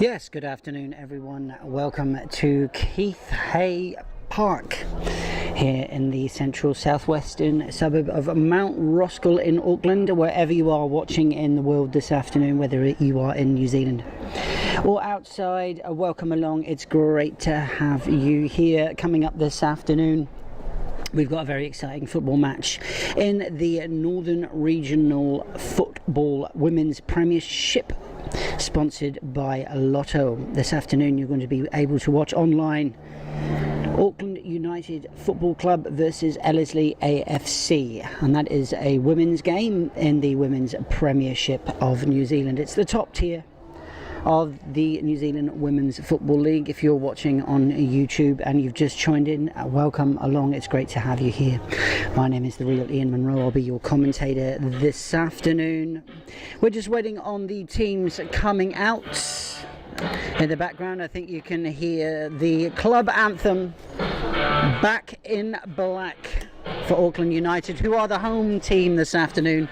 Yes, good afternoon everyone. Welcome to Keith Hay Park here in the central southwestern suburb of Mount Roskill in Auckland, wherever you are watching in the world this afternoon, whether you are in New Zealand or outside. Welcome along. It's great to have you here. Coming up this afternoon, we've got a very exciting football match in the Northern Regional Football Women's Premiership, sponsored by Lotto. This afternoon you're going to be able to watch online Auckland United Football Club versus Ellerslie AFC, and that is a women's game in the Women's Premiership of New Zealand. It's the top tier of the New Zealand Women's Football League. If you're watching on YouTube and you've just joined in, welcome along. It's great to have you here. My name is the real Ian Monroe. I'll be your commentator this afternoon. We're just waiting on the teams coming out. In the background, I think you can hear the club anthem, Back in Black, for Auckland United, who are the home team this afternoon.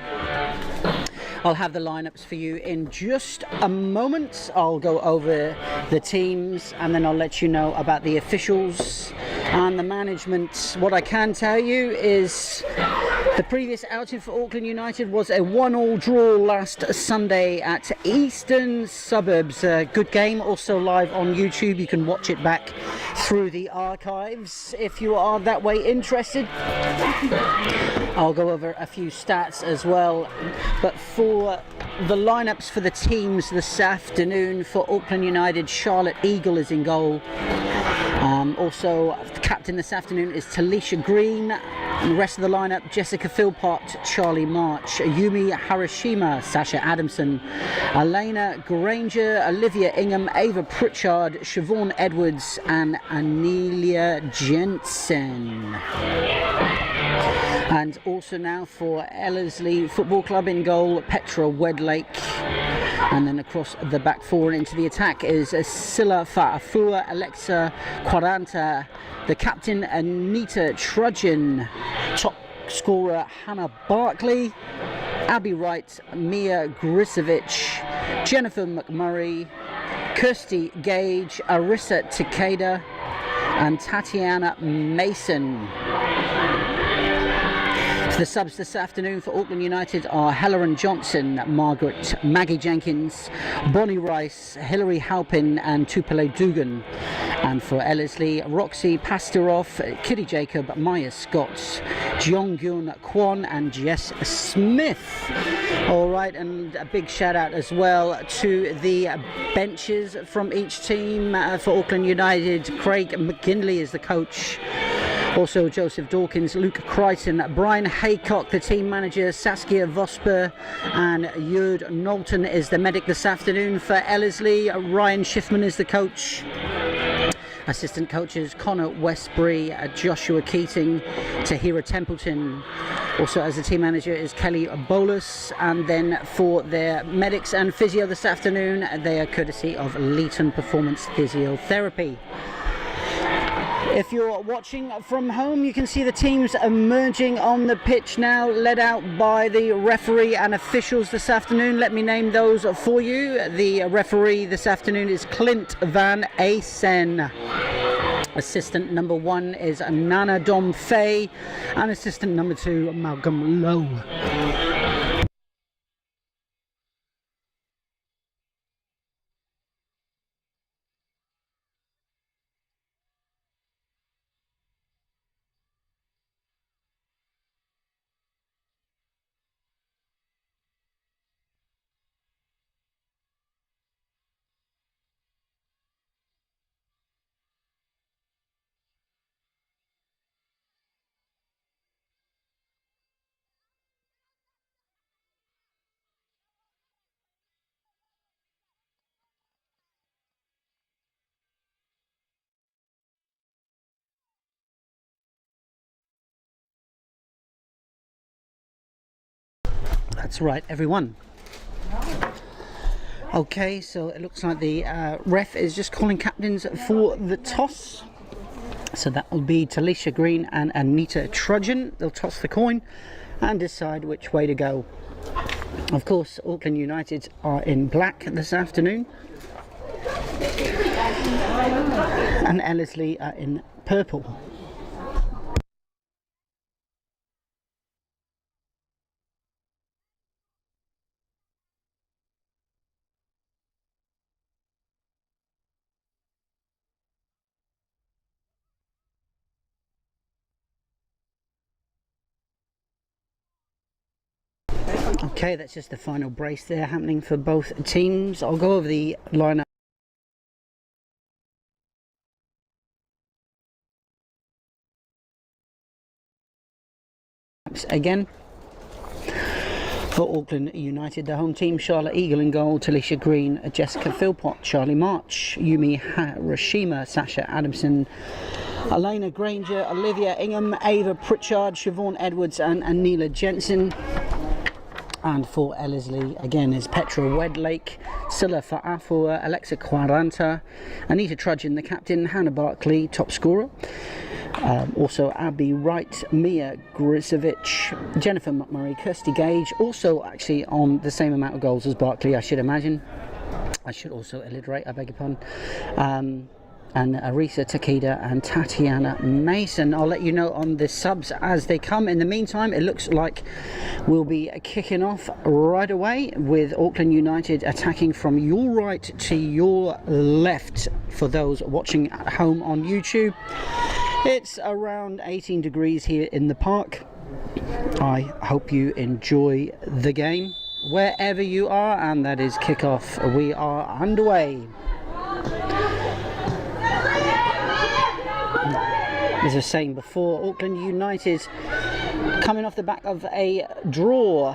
I'll have the lineups for you in just a moment. I'll go over the teams and then I'll let you know about the officials and the management. What I can tell you is the previous outing for Auckland United was a 1-1 draw last Sunday at Eastern Suburbs. A good game, also live on YouTube. You can watch it back through the archives if you are that way interested. I'll go over a few stats as well, but for the lineups for the teams this afternoon, for Auckland United, Charlotte Eagle is in goal. Also, the captain this afternoon is Talisha Green. And the rest of the lineup: Jessica Philpott, Charlie March, Yumi Harashima, Sasha Adamson, Elena Granger, Olivia Ingham, Ava Pritchard, Siobhan Edwards and Anelia Jensen. And also now for Ellerslie Football Club in goal, Petra Wedlake. And then across the back four and into the attack is Silla Fa'afua, Alexa Quaranta, the captain Anita Trudgeon, top scorer Hannah Barkley, Abby Wright, Mia Grisevich, Jennifer McMurray, Kirsty Gage, Arissa Takeda and Tatiana Mason. The subs this afternoon for Auckland United are Helen Johnson, Maggie Jenkins, Bonnie Rice, Hilary Halpin and Tupelo Dugan. And for Ellerslie, Roxy Pasteroff, Kitty Jacob, Maya Scott, Jeonggyun Kwon and Jess Smith. Alright, and a big shout out as well to the benches from each team. For Auckland United, Craig McGinley is the coach. Also Joseph Dawkins, Luke Crichton, Brian Haycock, the team manager, Saskia Vosper and Jerd Knowlton is the medic this afternoon. For Ellerslie, Ryan Schiffman is the coach. Assistant coaches Connor Westbury, Joshua Keating, Tahira Templeton. Also as the team manager is Kelly Bolus. And then for their medics and physio this afternoon, they are courtesy of Leeton Performance Physiotherapy. If you're watching from home, you can see the teams emerging on the pitch now, led out by the referee and officials this afternoon. Let me name those for you. The referee this afternoon is Clint Van Asen. Assistant number 1 is Nana Dom Fay, and assistant number 2, Malcolm Lowe. That's right, everyone. Okay, so it looks like the ref is just calling captains for the toss. So that will be Talisha Green and Anita Trudgeon. They'll toss the coin and decide which way to go. Of course, Auckland United are in black this afternoon. and Ellerslie are in purple. Okay, that's just the final brace there happening for both teams. I'll go over the lineup again. For Auckland United, the home team: Charlotte Eagle in goal, Talisha Green, Jessica Philpott, Charlie March, Yumi Hiroshima, Sasha Adamson, Elena Granger, Olivia Ingham, Ava Pritchard, Siobhan Edwards and Anila Jensen. And for Ellerslie again is Petra Wedlake, Scylla Fa'afua, Alexa Quaranta, Anita Trudgeon the captain, Hannah Barkley top scorer, also Abby Wright, Mia Grisovic, Jennifer McMurray, Kirsty Gage, also actually on the same amount of goals as Barkley, I should imagine. I should also alliterate, I beg your pardon. And Arisa Takeda and Tatiana Mason. I'll let you know on the subs as they come. In the meantime, it looks like we'll be kicking off right away with Auckland United attacking from your right to your left for those watching at home on YouTube. It's around 18 degrees here in the park. I hope you enjoy the game wherever you are, and that is kickoff. We are underway. As I was saying before, Auckland United coming off the back of a draw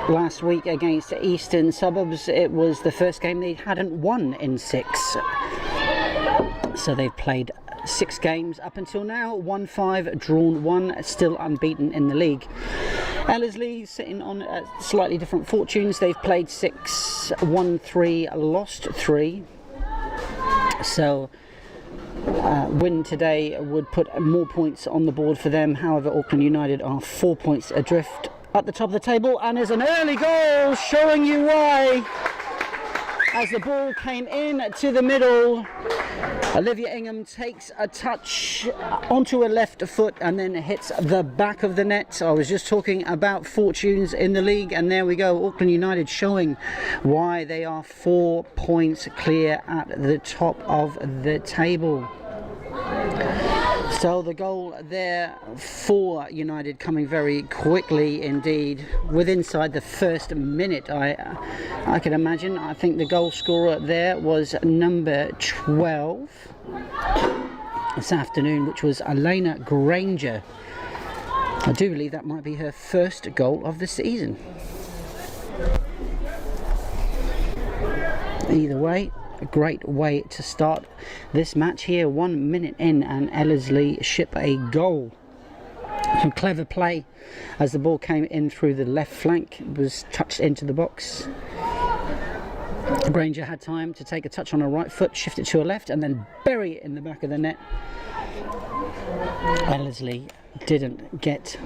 last week against Eastern Suburbs. It was the first game they hadn't won in 6. So they've played 6 games up until now, won 5, drawn 1, still unbeaten in the league. Ellerslie sitting on slightly different fortunes. They've played 6, won 3, lost 3. So win today would put more points on the board for them. However, Auckland United are 4 points adrift at the top of the table, and there's an early goal showing you why. As the ball came in to the middle, Olivia Ingham takes a touch onto her left foot and then hits the back of the net. I was just talking about fortunes in the league, and there we go. Auckland United showing why they are 4 points clear at the top of the table. So the goal there for United coming very quickly indeed, with inside the first minute, I can imagine. I think the goal scorer there was number 12 this afternoon, which was Elena Granger. I do believe that might be her first goal of the season. Either way, a great way to start this match here. 1 minute in and Ellerslie ship a goal. Some clever play as the ball came in through the left flank. It was touched into the box. Granger had time to take a touch on her right foot, shift it to her left and then bury it in the back of the net. Ellerslie didn't get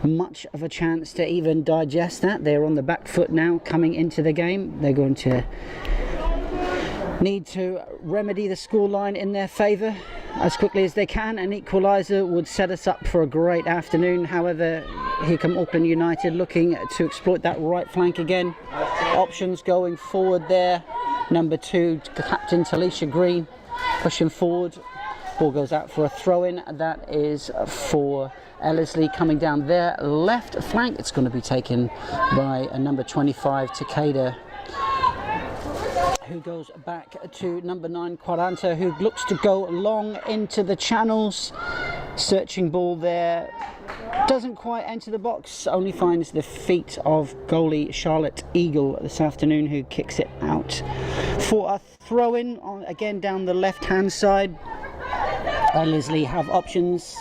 much of a chance to even digest that. They're on the back foot now coming into the game. They're going to need to remedy the scoreline in their favour as quickly as they can. An equaliser would set us up for a great afternoon. However, here come Auckland United looking to exploit that right flank again. Options going forward there. Number 2, captain Talisha Green, pushing forward. Ball goes out for a throw-in. That is for Ellerslie coming down their left flank. It's going to be taken by a number 25, Takeda, who goes back to number 9, Quaranta, who looks to go long into the channels. Searching ball there, doesn't quite enter the box, only finds the feet of goalie Charlotte Eagle this afternoon, who kicks it out for a throw-in again down the left-hand side. Ellerslie have options.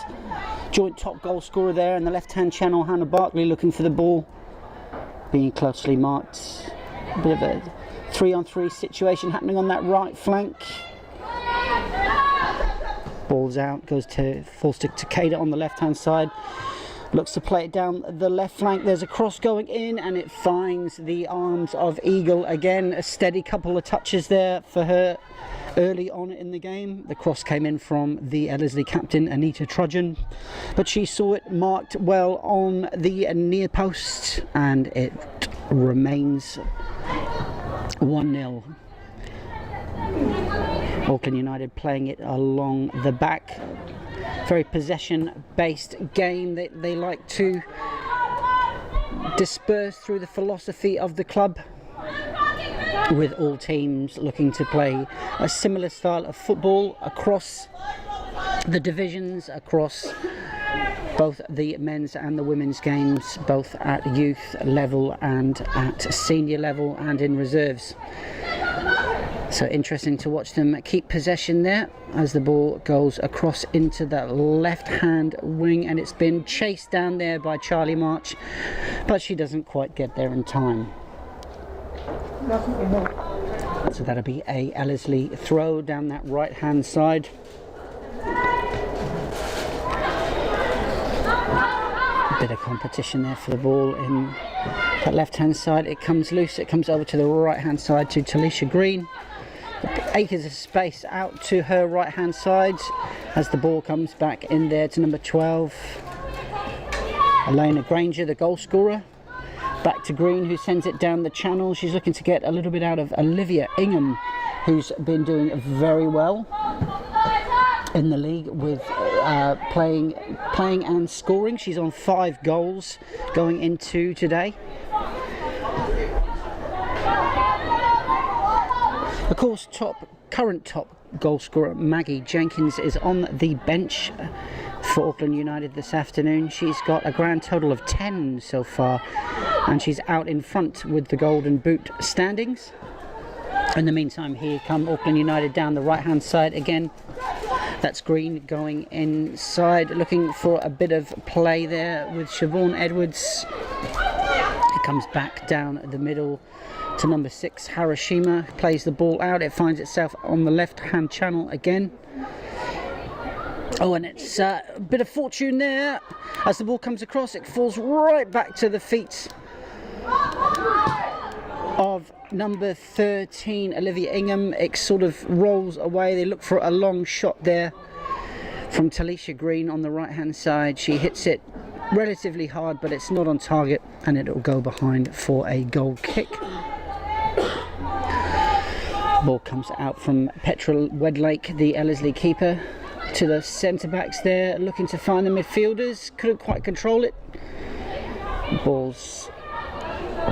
Joint top goal scorer there in the left-hand channel, Hannah Barkley, looking for the ball, being closely marked. A bit of a 3-on-3 situation happening on that right flank. Ball's out, falls to Takeda on the left hand side. Looks to play it down the left flank. There's a cross going in and it finds the arms of Eagle again. A steady couple of touches there for her early on in the game. The cross came in from the Ellerslie captain, Anita Trudgeon, but she saw it marked well on the near post, and it remains 1-0. Auckland United playing it along the back. Very possession-based game that they like to disperse through the philosophy of the club, with all teams looking to play a similar style of football across the divisions, across both the men's and the women's games, both at youth level and at senior level and in reserves. So interesting to watch them keep possession there as the ball goes across into the left-hand wing, and it's been chased down there by Charlie March, but she doesn't quite get there in time. So that'll be a Ellerslie throw down that right-hand side. A bit of competition there for the ball in that left-hand side. It comes loose, it comes over to the right-hand side to Talisha Green. Acres of space out to her right hand side as the ball comes back in there to number 12, Elena Granger, the goal scorer. Back to Green, who sends it down the channel. She's looking to get a little bit out of Olivia Ingham, who's been doing very well in the league with playing and scoring. She's on 5 goals going into today. Of course, current top goal scorer Maggie Jenkins is on the bench for Auckland United this afternoon. She's got a grand total of 10 so far, and she's out in front with the Golden Boot standings. In the meantime, here come Auckland United down the right hand side again. That's Green going inside, looking for a bit of play there with Siobhan Edwards. It comes back down the middle to number 6, Harashima, plays the ball out. It finds itself on the left-hand channel again. Oh, and it's a bit of fortune there. As the ball comes across, it falls right back to the feet of number 13, Olivia Ingham. It sort of rolls away. They look for a long shot there from Talisha Green on the right-hand side. She hits it relatively hard, but it's not on target, and it'll go behind for a goal kick. Ball comes out from Petra Wedlake, the Ellerslie keeper, to the centre backs there, looking to find the midfielders. Couldn't quite control it. Ball's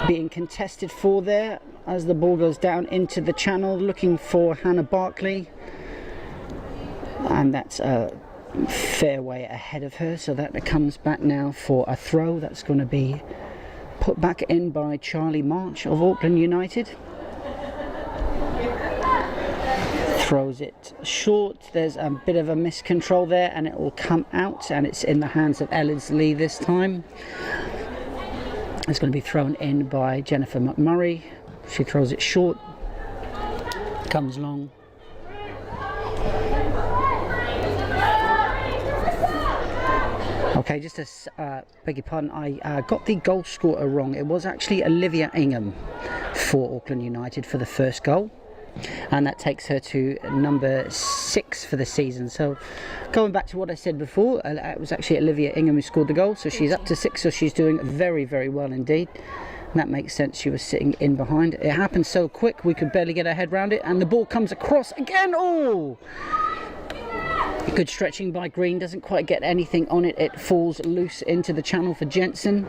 being contested for there as the ball goes down into the channel, looking for Hannah Barkley, and that's a fair way ahead of her, so that comes back now for a throw. That's going to be put back in by Charlie March of Auckland United. Throws it short. There's a bit of a miscontrol there, and it will come out, and it's in the hands of Ellerslie this time. It's going to be thrown in by Jennifer McMurray. She throws it short, comes long. Okay, just to beg your pardon, I got the goal scorer wrong. It was actually Olivia Ingham for Auckland United for the first goal, and that takes her to number 6 for the season. So going back to what I said before, it was actually Olivia Ingham who scored the goal, so she's up to 6, so she's doing very, very well indeed. And that makes sense, she was sitting in behind. It happened so quick we could barely get our head around it, and the ball comes across again. Oh, good stretching by Green, doesn't quite get anything on it. It falls loose into the channel for Jensen,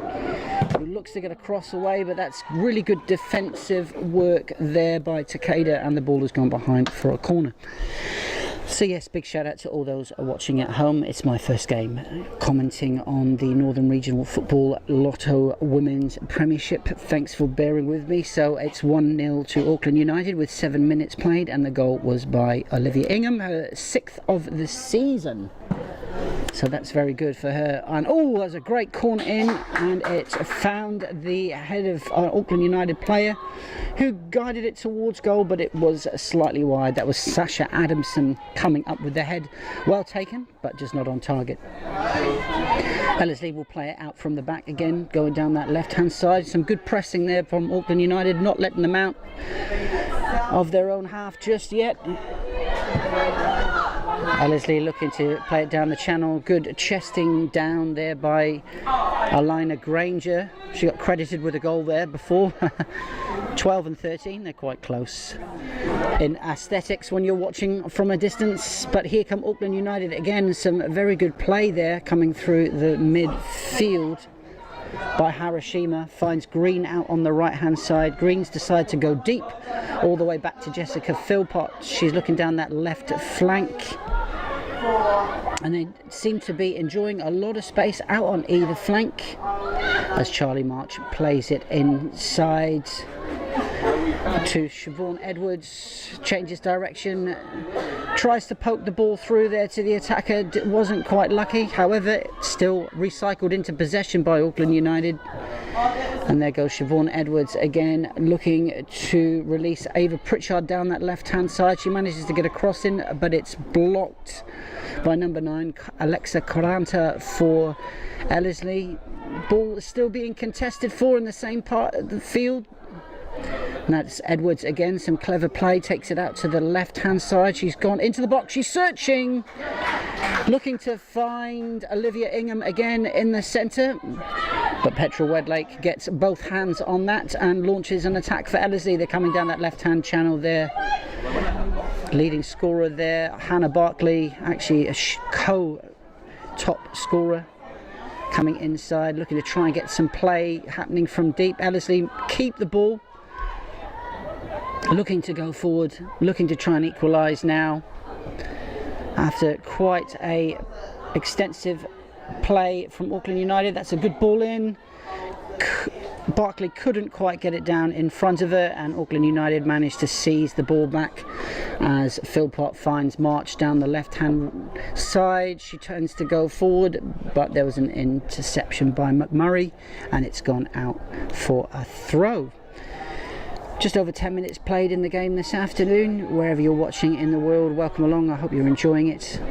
who looks to get a cross away, but that's really good defensive work there by Takeda, and the ball has gone behind for a corner. So yes, big shout out to all those watching at home. It's my first game commenting on the Northern Regional Football Lotto Women's Premiership. Thanks for bearing with me. So it's 1-0 to Auckland United with 7 minutes played, and the goal was by Olivia Ingham, her 6th of the season. So that's very good for her. And oh, there's a great corner in, and it found the head of an Auckland United player who guided it towards goal, but it was slightly wide. That was Sasha Adamson coming up with the head. Well taken, but just not on target. Ellerslie will play it out from the back again, going down that left-hand side. Some good pressing there from Auckland United, not letting them out of their own half just yet. Ellerslie looking to play it down the channel. Good chesting down there by Alina Granger. She got credited with a goal there before. 12 and 13, they're quite close in aesthetics when you're watching from a distance. But here come Auckland United again. Some very good play there coming through the midfield by Harashima. Finds Green out on the right hand side. Greens decide to go deep all the way back to Jessica Philpott. She's looking down that left flank, and they seem to be enjoying a lot of space out on either flank as Charlie March plays it inside to Siobhan Edwards. Changes direction, tries to poke the ball through there to the attacker. Wasn't quite lucky, however still recycled into possession by Auckland United. And there goes Siobhan Edwards again, looking to release Ava Pritchard down that left hand side. She manages to get a cross in, but it's blocked by number 9 Alexa Coranta for Ellerslie. Ball is still being contested for in the same part of the field. And that's Edwards again, some clever play, takes it out to the left hand side. She's gone into the box, she's searching, looking to find Olivia Ingham again in the centre, but Petra Wedlake gets both hands on that and launches an attack for Ellerslie. They're coming down that left hand channel there. Leading scorer there, Hannah Barkley, actually a co-top scorer, coming inside, looking to try and get some play happening from deep. Ellerslie keep the ball, looking to go forward, looking to try and equalise now after quite a extensive play from Auckland United. That's a good ball in. Barkley couldn't quite get it down in front of her, and Auckland United managed to seize the ball back as Philpott finds March down the left hand side. She turns to go forward, but there was an interception by McMurray and it's gone out for a throw. Just over 10 minutes played in the game this afternoon. Wherever you're watching in the world, welcome along. I hope you're enjoying it.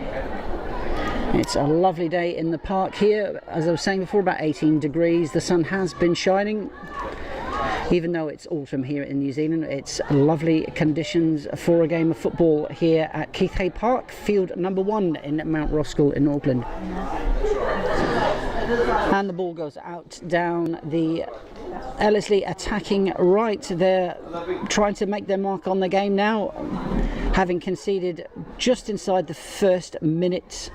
It's a lovely day in the park here. As I was saying before, about 18 degrees. The sun has been shining. Even though it's autumn here in New Zealand, it's lovely conditions for a game of football here at Keith Hay Park, field number 1 in Mount Roskill in Auckland. And the ball goes out down the Ellerslie attacking right. They're trying to make their mark on the game now, having conceded just inside the first minute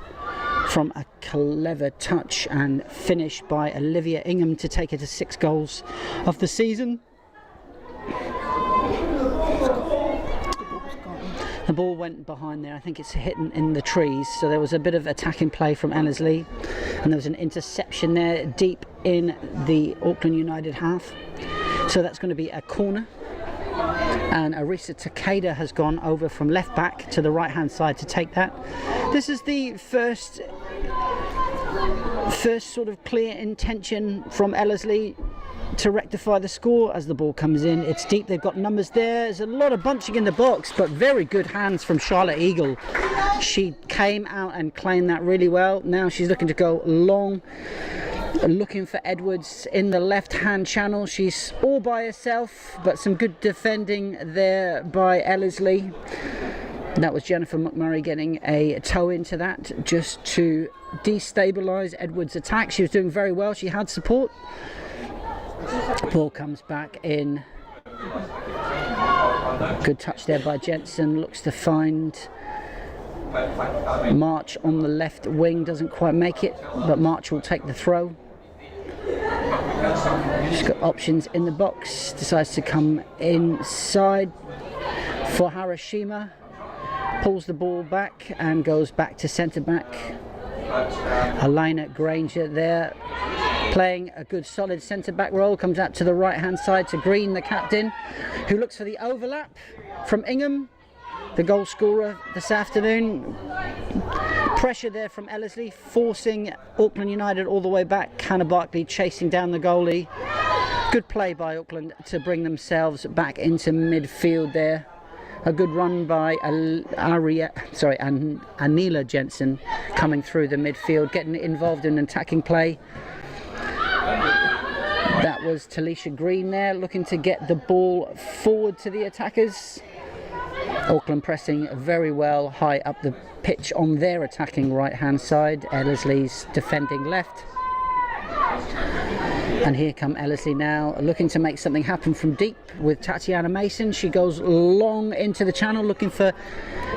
from a clever touch and finish by Olivia Ingham to take it to 6 goals of the season. The ball went behind there. I think it's hidden in the trees, so there was a bit of attacking play from Ellerslie, and there was an interception there deep in the Auckland United half, so that's going to be a corner. And Arisa Takeda has gone over from left back to the right hand side to take that. This is the first sort of clear intention from Ellerslie to rectify the score. As the ball comes in, it's deep, they've got numbers there, there's a lot of bunching in the box, but very good hands from Charlotte Eagle. She came out and claimed that really well. Now she's looking to go long, looking for Edwards in the left hand channel. She's all by herself, but some good defending there by Ellerslie. That was Jennifer McMurray getting a toe into that just to destabilise Edwards' attack. She was doing very well, she had support. Ball comes back in. Good touch there by Jensen, looks to find March on the left wing, doesn't quite make it, but March will take the throw. She's got options in the box, decides to come inside for Harashima, pulls the ball back and goes back to centre back. Alina Granger there, playing a good solid centre back role, comes out to the right hand side to Green, the captain, who looks for the overlap from Ingham, the goal scorer this afternoon. Pressure there from Ellerslie, forcing Auckland United all the way back. Hannah Barkley chasing down the goalie. Good play by Auckland to bring themselves back into midfield there. A good run by Anila Jensen coming through the midfield, getting involved in attacking play. That was Talisha Green there, looking to get the ball forward to the attackers. Auckland pressing very well high up the pitch on their attacking right hand side. Ellerslie's defending left. And here come Ellerslie now, looking to make something happen from deep with Tatiana Mason. She goes long into the channel looking for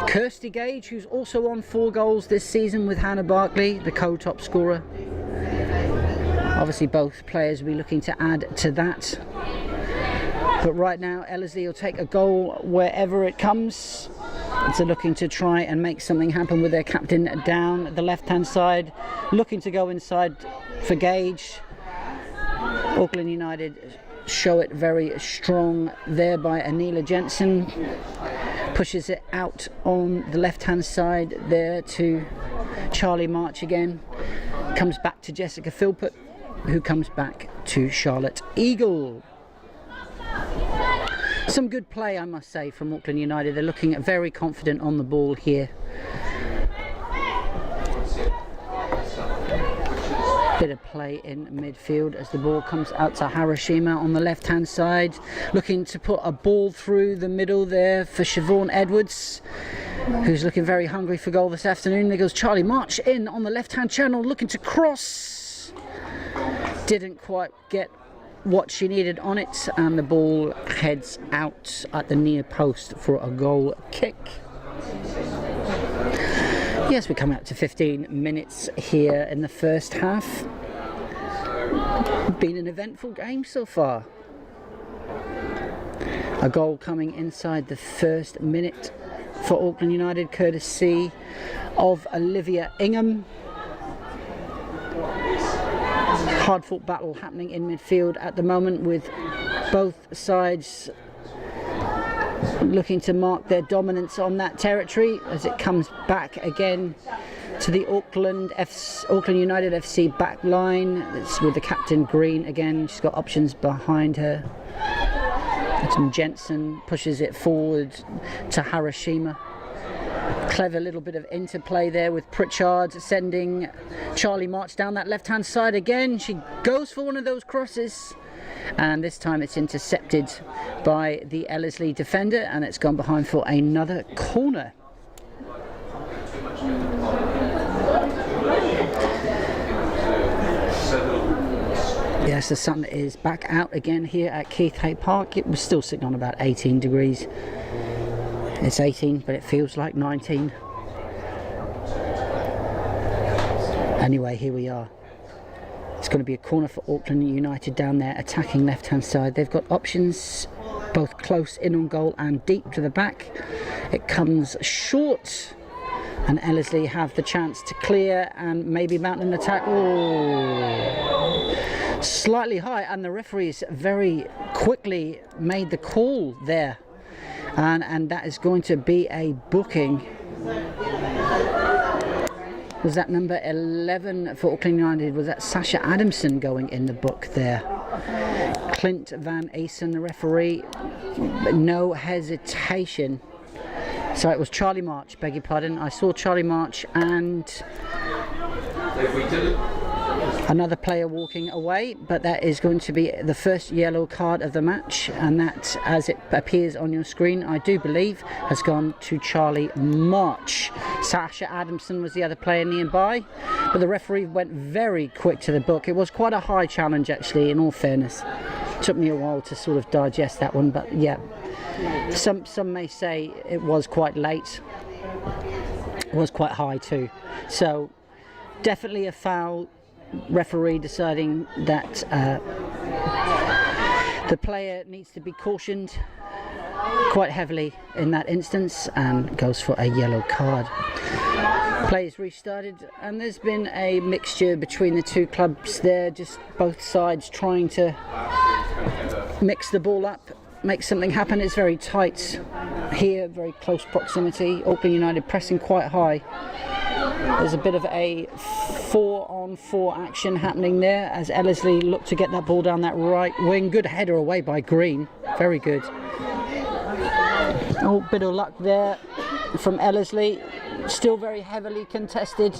Kirsty Gage, who's also on 4 goals this season with Hannah Barkley, the co-top scorer. Obviously both players will be looking to add to that. But right now Ellerslie will take a goal wherever it comes. So looking to try and make something happen with their captain down the left hand side, looking to go inside for Gage. Auckland United show it very strong there by Anila Jensen. Pushes it out on the left hand side there to Charlie March again. Comes back to Jessica Philpott, who comes back to Charlotte Eagle. Some good play, I must say, from Auckland United. They're looking very confident on the ball here. Bit of play in midfield as the ball comes out to Harashima on the left hand side, looking to put a ball through the middle there for Siobhan Edwards, who's looking very hungry for goal this afternoon. There goes Charlie March in on the left hand channel, looking to cross. Didn't quite get what she needed on it, and the ball heads out at the near post for a goal kick. Yes, we're coming up to 15 minutes here in the first half. Been an eventful game so far. A goal coming inside the first minute for Auckland United, courtesy of Olivia Ingham. Hard-fought battle happening in midfield at the moment, with both sides looking to mark their dominance on that territory as it comes back again to the Auckland United FC back line. It's with the captain Green again. She's got options behind her. Some Jensen pushes it forward to Harashima. Clever little bit of interplay there with Pritchard sending Charlie March down that left hand side again. She goes for one of those crosses, and this time it's intercepted by the Ellerslie defender, and it's gone behind for another corner. Yes, the sun is back out again here at Keith Hay Park. It was still sitting on about 18 degrees. It's 18, but it feels like 19. Anyway, here we are. It's going to be a corner for Auckland United down there, attacking left-hand side. They've got options both close in on goal and deep to the back. It comes short, and Ellerslie have the chance to clear and maybe mount an attack. Oh, slightly high, and the referees very quickly made the call there. And that is going to be a booking. Was that number 11 for Auckland United? Was that Sasha Adamson going in the book there? Clint Van Asen, the referee. No hesitation. So it was Charlie March, beg your pardon. I saw Charlie March and another player walking away, but that is going to be the first yellow card of the match, and that, as it appears on your screen, I do believe has gone to Charlie March. Sasha Adamson was the other player nearby, but the referee went very quick to the book. It was quite a high challenge, actually, in all fairness. It took me a while to sort of digest that one, but yeah, some may say it was quite late. It was quite high too. So definitely a foul. Referee deciding that the player needs to be cautioned quite heavily in that instance, and goes for a yellow card. Play's restarted, and there's been a mixture between the two clubs there, just both sides trying to mix the ball up, make something happen. It's very tight here, very close proximity. Auckland United pressing quite high. There's a bit of a 4-on-4 action happening there as Ellerslie look to get that ball down that right wing. Good header away by Green. Very good. Oh, bit of luck there from Ellerslie. Still very heavily contested.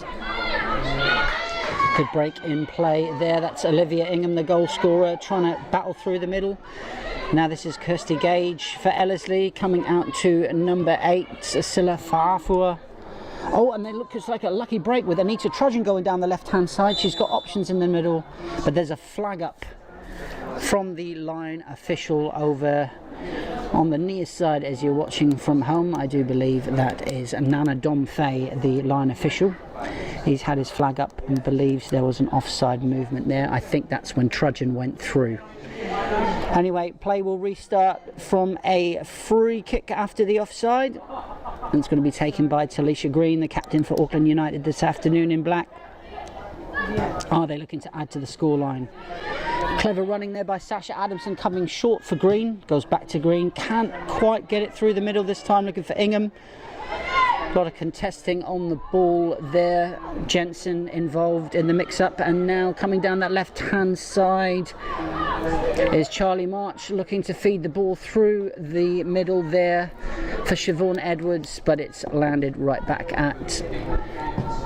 Good break in play there. That's Olivia Ingham, the goal scorer, trying to battle through the middle. Now this is Kirsty Gage for Ellerslie, coming out to number 8, Scylla Farfua. Oh, and it looks like a lucky break with Anita Trudgeon going down the left-hand side. She's got options in the middle, but there's a flag up from the line official over on the near side as you're watching from home. I do believe that is Nana Domfay, the line official. He's had his flag up and believes there was an offside movement there. I think that's when Trudgeon went through. Anyway, play will restart from a free kick after the offside. And it's going to be taken by Talisha Green, the captain for Auckland United this afternoon in black. Are they looking to add to the scoreline? Clever running there by Sasha Adamson, coming short for Green. Goes back to Green. Can't quite get it through the middle this time, looking for Ingham. A lot of contesting on the ball there. Jensen involved in the mix-up, and now coming down that left-hand side is Charlie March, looking to feed the ball through the middle there for Siobhan Edwards, but it's landed right back at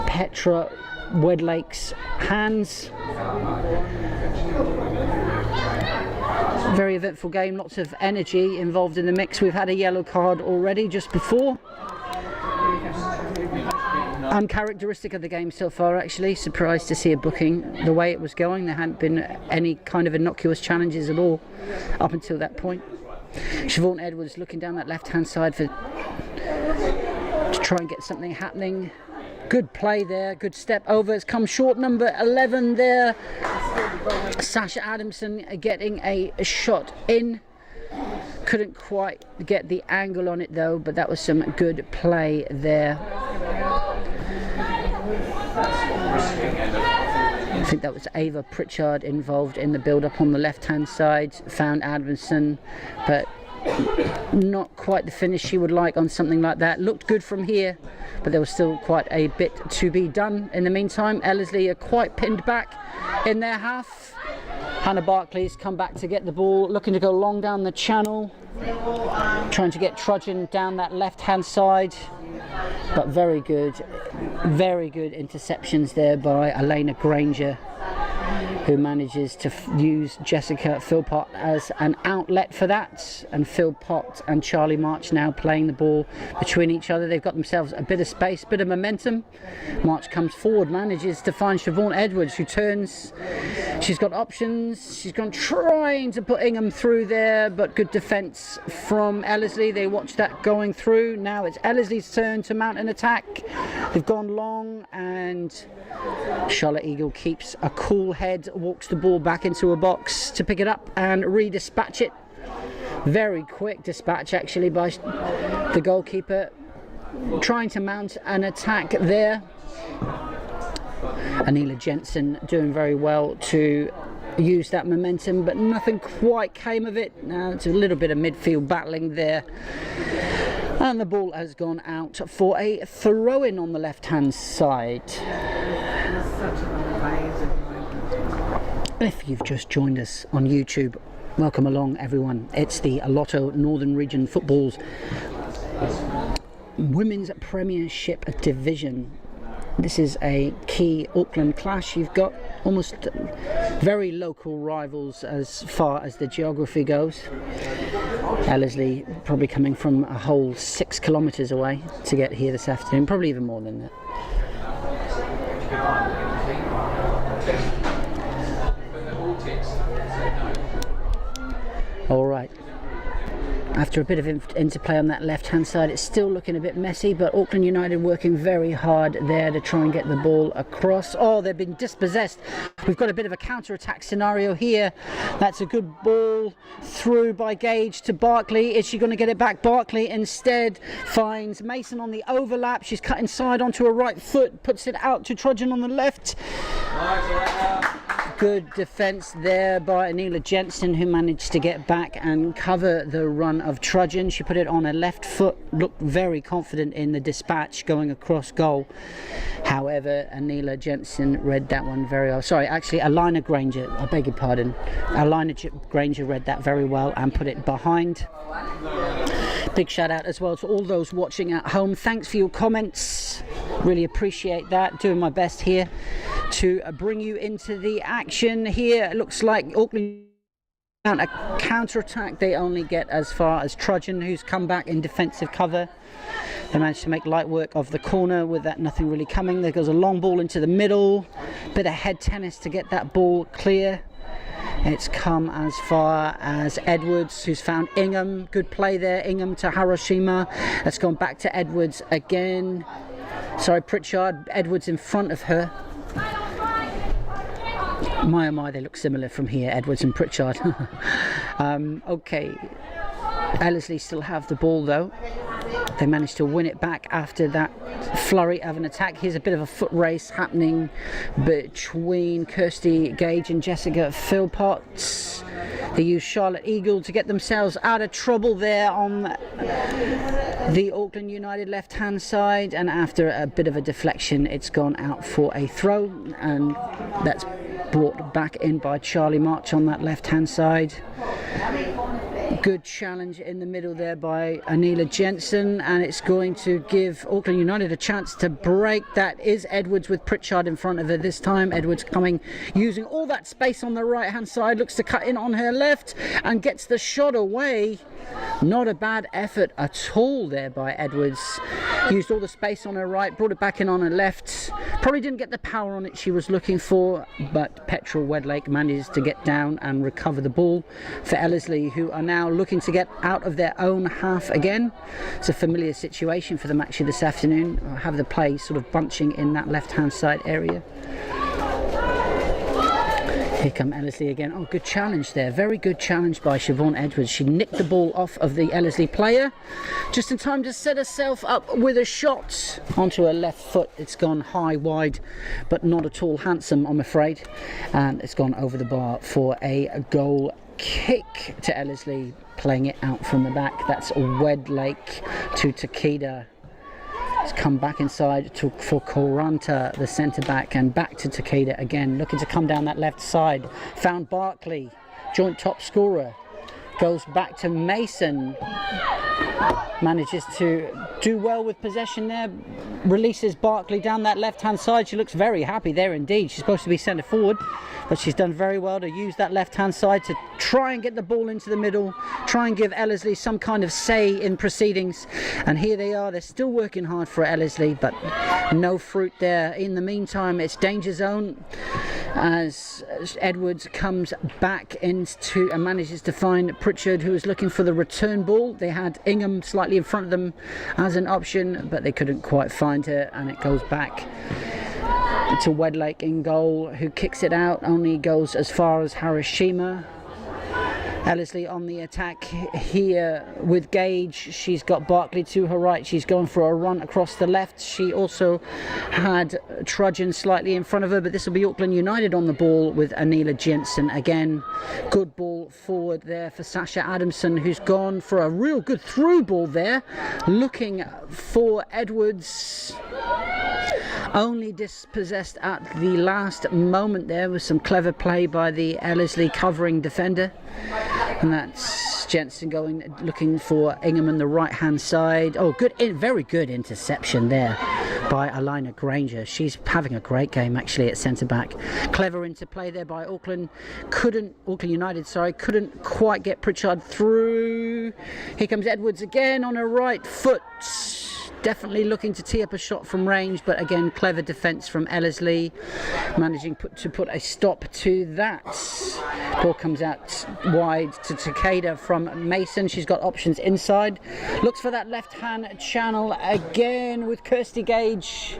Petra Wedlake's hands. Very eventful game, lots of energy involved in the mix. We've had a yellow card already just before. Uncharacteristic of the game so far, actually. Surprised to see a booking the way it was going. There hadn't been any kind of innocuous challenges at all up until that point. Siobhan Edwards looking down that left-hand side to try and get something happening. Good play there, good step over. It's come short, number 11 there. Sasha Adamson getting a shot in. Couldn't quite get the angle on it though, but that was some good play there. I think that was Ava Pritchard involved in the build-up on the left-hand side. Found Adamson, but not quite the finish she would like on something like that. Looked good from here, but there was still quite a bit to be done. In the meantime, Ellerslie are quite pinned back in their half. Hannah Barclay's come back to get the ball, looking to go long down the channel, trying to get Trudgeon down that left-hand side, but very good interceptions there by Elena Granger, who manages to use Jessica Philpott as an outlet for that. And Philpott and Charlie March now playing the ball between each other. They've got themselves a bit of space, bit of momentum. March comes forward, manages to find Siobhan Edwards, who turns. She's got options. She's gone trying to put Ingham through there, but good defence from Ellerslie. They watch that going through. Now it's Ellerslie's turn to mount an attack. They've gone long, and Charlotte Eagle keeps a cool head, walks the ball back into a box to pick it up and re-dispatch it. Very quick dispatch actually by the goalkeeper, trying to mount an attack there. Anila Jensen doing very well to use that momentum, but nothing quite came of it. Now it's a little bit of midfield battling there, and the ball has gone out for a throw-in on the left-hand side. If you've just joined us on YouTube, welcome along everyone. It's the Lotto Northern Region Football's Women's Premiership Division. This is a key Auckland clash. You've got almost very local rivals as far as the geography goes. Ellerslie probably coming from a whole 6 kilometres away to get here this afternoon, probably even more than that. All right. After a bit of interplay on that left-hand side, it's still looking a bit messy, but Auckland United working very hard there to try and get the ball across. Oh, they've been dispossessed. We've got a bit of a counter-attack scenario here. That's a good ball through by Gage to Barclay. Is she going to get it back? Barclay instead finds Mason on the overlap. She's cut inside onto her right foot, puts it out to Trudgeon on the left. Good defence there by Anila Jensen, who managed to get back and cover the run of Trudgeon. She put it on her left foot, looked very confident in the dispatch going across goal. However, Anila Jensen read that one very well. Sorry, actually, Alina Granger, I beg your pardon. Alina Granger read that very well and put it behind. Big shout out as well to all those watching at home. Thanks for your comments. Really appreciate that. Doing my best here to bring you into the action here. It looks like Auckland A counter-attack, they only get as far as Trudgeon, who's come back in defensive cover. They managed to make light work of the corner with that nothing really coming. There goes a long ball into the middle, bit of head tennis to get that ball clear. It's come as far as Edwards, who's found Ingham. Good play there, Ingham to Hiroshima. It's gone back to Edwards again. Sorry, Pritchard. Edwards in front of her. My oh my, they look similar from here, Edwards and Pritchard. Okay, Ellerslie still have the ball though. They managed to win it back after that flurry of an attack. Here's a bit of a foot race happening between Kirsty Gage and Jessica Philpott. They use Charlotte Eagle to get themselves out of trouble there on the Auckland United left hand side, and after a bit of a deflection it's gone out for a throw, and that's brought back in by Charlie March on that left hand side. Good challenge in the middle there by Anila Jensen, and it's going to give Auckland United a chance to break. That is Edwards with Pritchard in front of her this time. Edwards coming, using all that space on the right hand side, looks to cut in on her left and gets the shot away. Not a bad effort at all there by Edwards. Used all the space on her right, brought it back in on her left. Probably didn't get the power on it she was looking for, but Petrel Wedlake manages to get down and recover the ball for Ellerslie, who are now looking to get out of their own half again. It's a familiar situation for them actually this afternoon. Have the play sort of bunching in that left hand side area. Here come Ellerslie again. Oh, good challenge there. Very good challenge by Siobhan Edwards. She nicked the ball off of the Ellerslie player just in time to set herself up with a shot onto her left foot. It's gone high, wide, but not at all handsome, I'm afraid. And it's gone over the bar for a goal kick to Ellerslie, playing it out from the back. That's Wedlake to Takeda. It's come back inside for Koranta, the centre back, and back to Takeda again, looking to come down that left side. Found Barkley, joint top scorer. Goes back to Mason. Manages to do well with possession there. Releases Barkley down that left hand side. She looks very happy there indeed. She's supposed to be centre forward, but she's done very well to use that left hand side to try and get the ball into the middle, try and give Ellerslie some kind of say in proceedings. And here they are, they're still working hard for Ellerslie, but no fruit there. In the meantime, it's danger zone as Edwards comes back into and manages to find Pritchard, who is looking for the return ball. They had Ingham slightly in front of them as an option, but they couldn't quite find her, and it goes back to Wedlake in goal, who kicks it out, only goes as far as Hiroshima. Ellerslie on the attack here with Gage. She's got Barkley to her right. She's going for a run across the left. She also had Trudgeon slightly in front of her, but this will be Auckland United on the ball with Anila Jensen again. Good ball forward there for Sasha Adamson, who's gone for a real good through ball there, looking for Edwards. Only dispossessed at the last moment there with some clever play by the Ellerslie covering defender. And that's Jensen going, looking for Ingham on the right hand side. Oh, good, very good interception there by Alina Granger. She's having a great game actually at centre back. Clever interplay there by Auckland United, couldn't quite get Pritchard through. Here comes Edwards again on her right foot. Definitely looking to tee up a shot from range, but again, clever defence from Ellerslie, managing to put a stop to that. Ball comes out wide to Takeda from Mason. She's got options inside. Looks for that left-hand channel again with Kirsty Gage.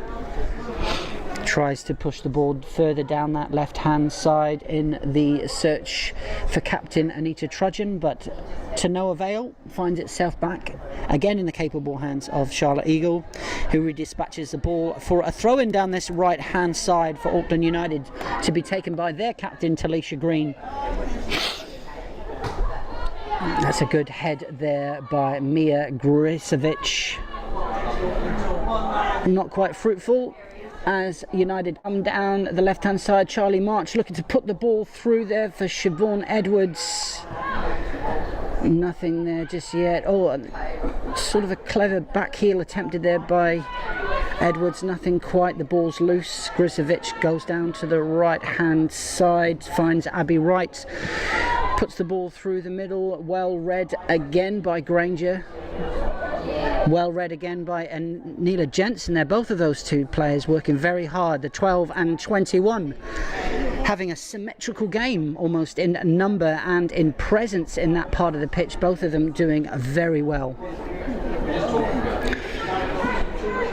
Tries to push the ball further down that left-hand side in the search for captain Anita Trudgeon, but to no avail. Finds itself back again in the capable hands of Charlotte Eagle, who redispatches the ball for a throw-in down this right-hand side for Auckland United to be taken by their captain Talisha Green. That's a good head there by Mia Grisevic. Not quite fruitful as United come down the left-hand side. Charlie March looking to put the ball through there for Siobhan Edwards. Nothing there just yet. Oh, sort of a clever back heel attempted there by Edwards. Nothing quite. The ball's loose. Grisevic goes down to the right-hand side, finds Abby Wright. puts the ball through the middle. Well read again by Granger. Well read again by Neela Jensen. They're both of those two players working very hard. The 12 and 21 having a symmetrical game almost in number and in presence in that part of the pitch. Both of them doing very well.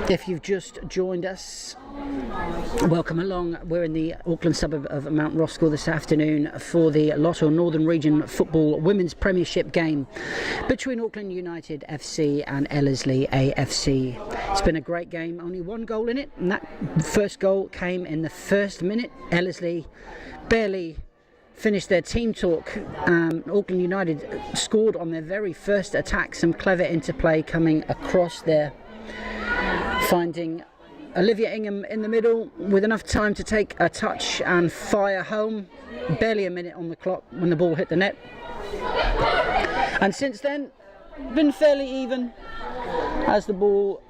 If you've just joined us, welcome along. We're in the Auckland suburb of Mount Roskill this afternoon for the Lotto Northern Region Football Women's Premiership game between Auckland United FC and Ellerslie AFC. It's been a great game, only one goal in it, and that first goal came in the first minute. Ellerslie barely finished their team talk. Auckland United scored on their very first attack. Some clever interplay coming across there, finding Olivia Ingham in the middle with enough time to take a touch and fire home. Barely a minute on the clock when the ball hit the net. And since then, been fairly even as the ball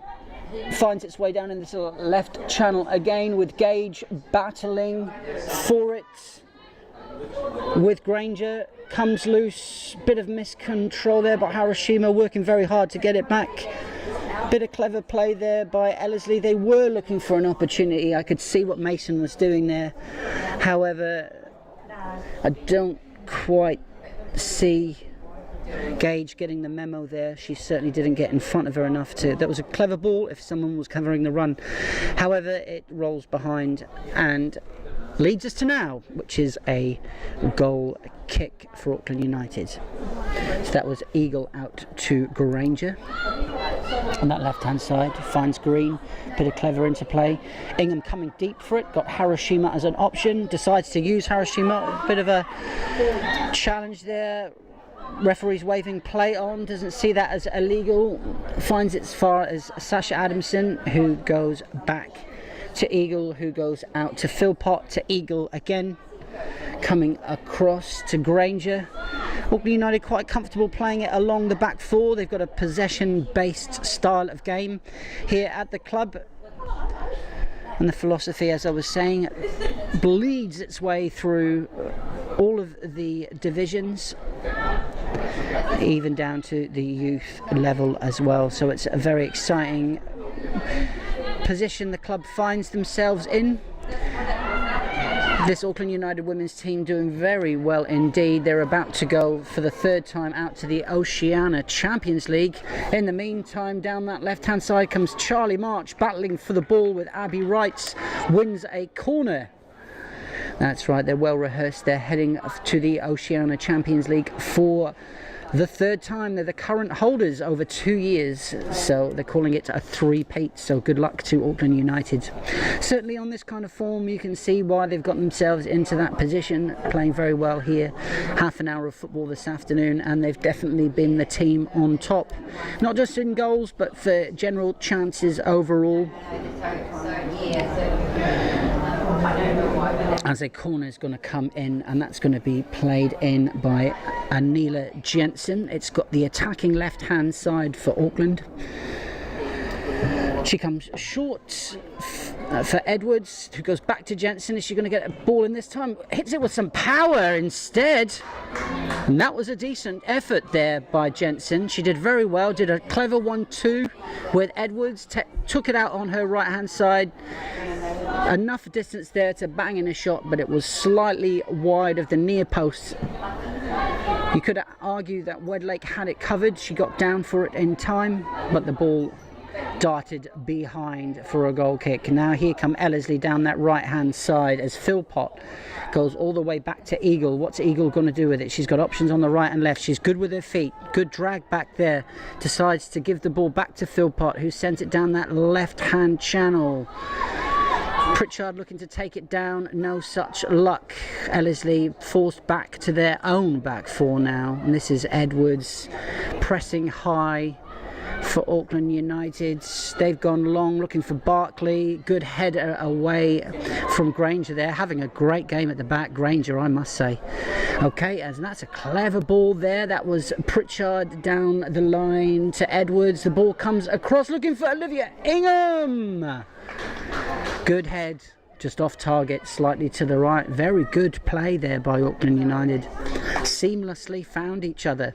finds its way down in this left channel again, with Gage battling for it with Granger. Comes loose, bit of miscontrol there by Harashima, working very hard to get it back. Bit of clever play there by Ellerslie. They were looking for an opportunity. I could see what Mason was doing there. However, I don't quite see Gage getting the memo there. She certainly didn't get in front of her enough to... That was a clever ball if someone was covering the run. However, it rolls behind and leads us to now, which is a goal kick for Auckland United. So that was Eagle out to Granger on that left hand side, finds Green, bit of clever interplay. Ingham coming deep for it, got Harashima as an option, decides to use Harashima. Bit of a challenge there. Referee's waving play on, doesn't see that as illegal. Finds it as far as Sasha Adamson, who goes back to Eagle, who goes out to Philpott, to Eagle again, coming across to Granger. Auckland United quite comfortable playing it along the back four. They've got a possession-based style of game here at the club. And the philosophy, as I was saying, bleeds its way through all of the divisions, even down to the youth level as well. So it's a very exciting position the club finds themselves in. This Auckland United women's team doing very well indeed. They're about to go for the third time out to the Oceania Champions League. In the meantime, down that left-hand side comes Charlie March, battling for the ball with Abby Wrights, wins a corner. That's right, they're well rehearsed. They're heading to the Oceania Champions League for the third time. They're the current holders over 2 years, so they're calling it a three-peat. So good luck to Auckland United. Certainly on this kind of form, you can see why they've got themselves into that position, playing very well here. Half an hour of football this afternoon, and they've definitely been the team on top, not just in goals but for general chances overall. As a corner is going to come in, and that's going to be played in by Neela Jensen. It's got the attacking left hand side for Auckland. She comes short for Edwards, who goes back to Jensen. Is she going to get a ball in this time? Hits it with some power instead. And that was a decent effort there by Jensen. She did very well, did a clever 1-2 with Edwards, took it out on her right hand side. Enough distance there to bang in a shot, but it was slightly wide of the near post. You could argue that Wedlake had it covered. She got down for it in time, but the ball darted behind for a goal kick. Now here come Ellerslie down that right hand side as Philpott goes all the way back to Eagle. What's Eagle going to do with it? She's got options on the right and left. She's good with her feet, good drag back there. Decides to give the ball back to Philpott, who sends it down that left hand channel. Pritchard looking to take it down, no such luck. Ellerslie forced back to their own back four now, and this is Edwards pressing high for Auckland United. They've gone long looking for Barkley. Good header away from Granger there, having a great game at the back, Granger, I must say. Okay, and that's a clever ball there. That was Pritchard down the line to Edwards. The ball comes across looking for Olivia Ingham. Good head, just off target, slightly to the right. Very good play there by Auckland United. Seamlessly found each other.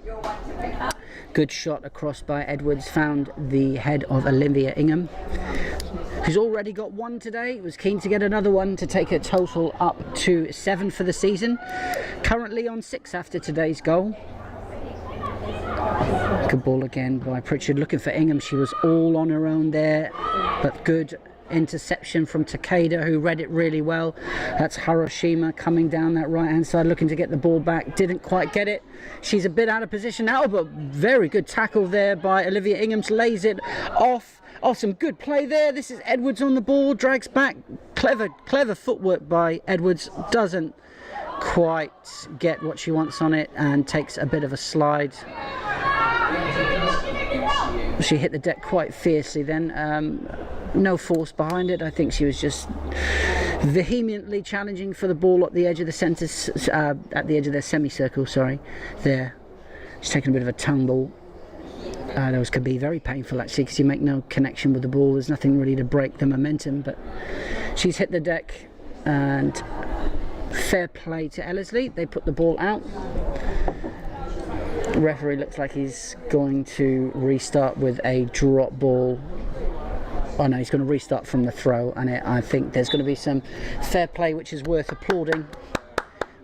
Good shot across by Edwards, found the head of Olivia Ingham, who's already got one today. Was keen to get another one to take her total up to 7 for the season. Currently on 6 after today's goal. Good ball again by Pritchard, looking for Ingham. She was all on her own there, but good interception from Takeda, who read it really well. That's Hiroshima coming down that right hand side, looking to get the ball back. Didn't quite get it. She's a bit out of position now, but very good tackle there by Olivia Ingham. Lays it off. Oh, some good play there. This is Edwards on the ball, drags back. Clever footwork by Edwards. Doesn't quite get what she wants on it and takes a bit of a slide. She hit the deck quite fiercely then. No force behind it. I think she was just vehemently challenging for the ball at the edge of the centre, at the edge of their semicircle. Sorry, there. She's taking a bit of a tumble. Those could be very painful actually, because you make no connection with the ball. There's nothing really to break the momentum, but she's hit the deck, and fair play to Ellerslie. They put the ball out. The referee looks like he's going to restart with a drop ball. Oh no, he's going to restart from the throw, and I think there's going to be some fair play which is worth applauding,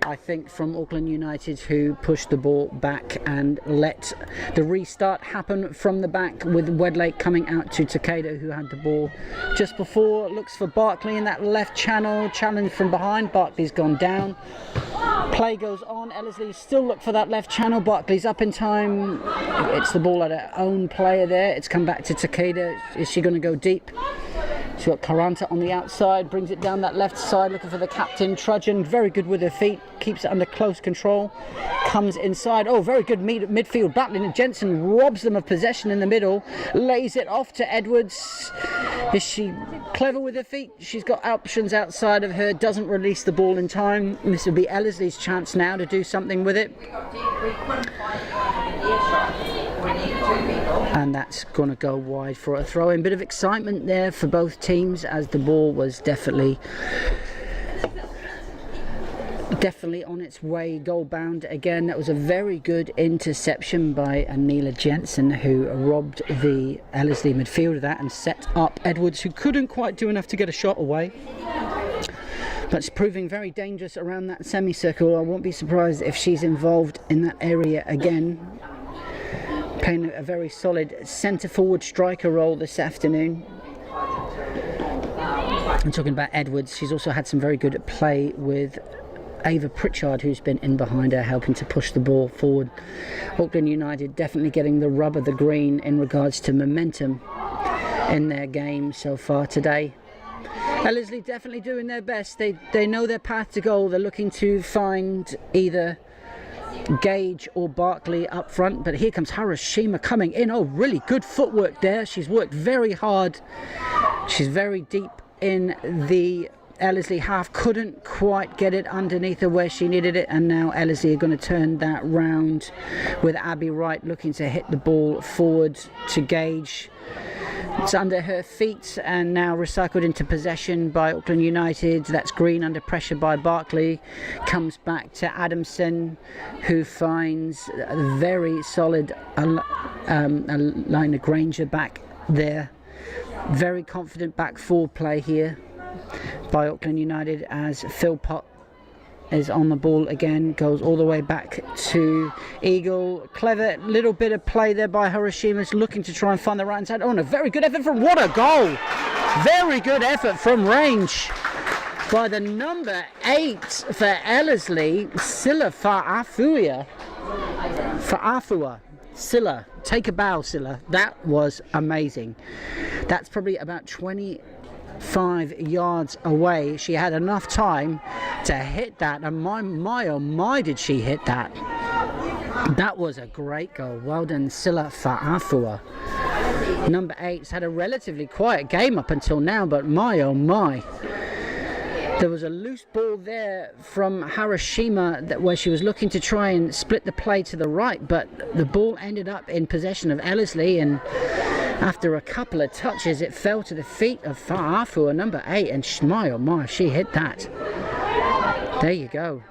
I think, from Auckland United, who pushed the ball back and let the restart happen from the back, with Wedlake coming out to Takeda, who had the ball just before. Looks for Barkley in that left channel, challenge from behind. Barkley's gone down. Play goes on. Ellerslie still look for that left channel. Barkley's up in time. It's the ball at her own player there. It's come back to Takeda. Is she going to go deep? She's got Karanta on the outside, brings it down that left side, looking for the captain. Trudgeon, very good with her feet, keeps it under close control, comes inside. Oh, very good midfield battling, and Jensen robs them of possession in the middle, lays it off to Edwards. Is she clever with her feet? She's got options outside of her, doesn't release the ball in time. And this will be Ellerslie's chance now to do something with it. And that's going to go wide for a throw-in. Bit of excitement there for both teams, as the ball was definitely on its way goal bound again. That was a very good interception by Anila Jensen, who robbed the Ellerslie midfield of that and set up Edwards, who couldn't quite do enough to get a shot away. But it's proving very dangerous around that semicircle. I won't be surprised if she's involved in that area again. Playing a very solid centre forward striker role this afternoon. I'm talking about Edwards. She's also had some very good play with Ava Pritchard, who's been in behind her, helping to push the ball forward. Auckland United definitely getting the rub of the green in regards to momentum in their game so far today. Ellerslie definitely doing their best. They know their path to goal. They're looking to find either Gage or Barkley up front, but here comes Hiroshima coming in. Oh, really good footwork there. She's worked very hard. She's very deep in the Ellerslie half, couldn't quite get it underneath her where she needed it, and now Ellerslie are going to turn that round with Abby Wright looking to hit the ball forward to Gage. It's under her feet and now recycled into possession by Auckland United. That's Green under pressure by Barkley. Comes back to Adamson, who finds a very solid Lina Granger back there. Very confident back forward play here by Auckland United, as Philpott is on the ball again, goes all the way back to Eagle. Clever little bit of play there by Hiroshima, looking to try and find the right hand side. Oh, and a very good effort from, what a goal! Very good effort from range by the number 8 for Ellerslie, Silla Fa'afua. Silla, take a bow, Silla. That was amazing. That's probably about 25 yards away. She had enough time to hit that, and my oh my did she hit that. That was a great goal. Well done, Silla Fa'afua. Number 8's had a relatively quiet game up until now, but my oh my. There was a loose ball there from Hiroshima where she was looking to try and split the play to the right, but the ball ended up in possession of Ellerslie, and After a couple of touches, it fell to the feet of Fa'afua, number 8, and my oh my, she hit that. There you go.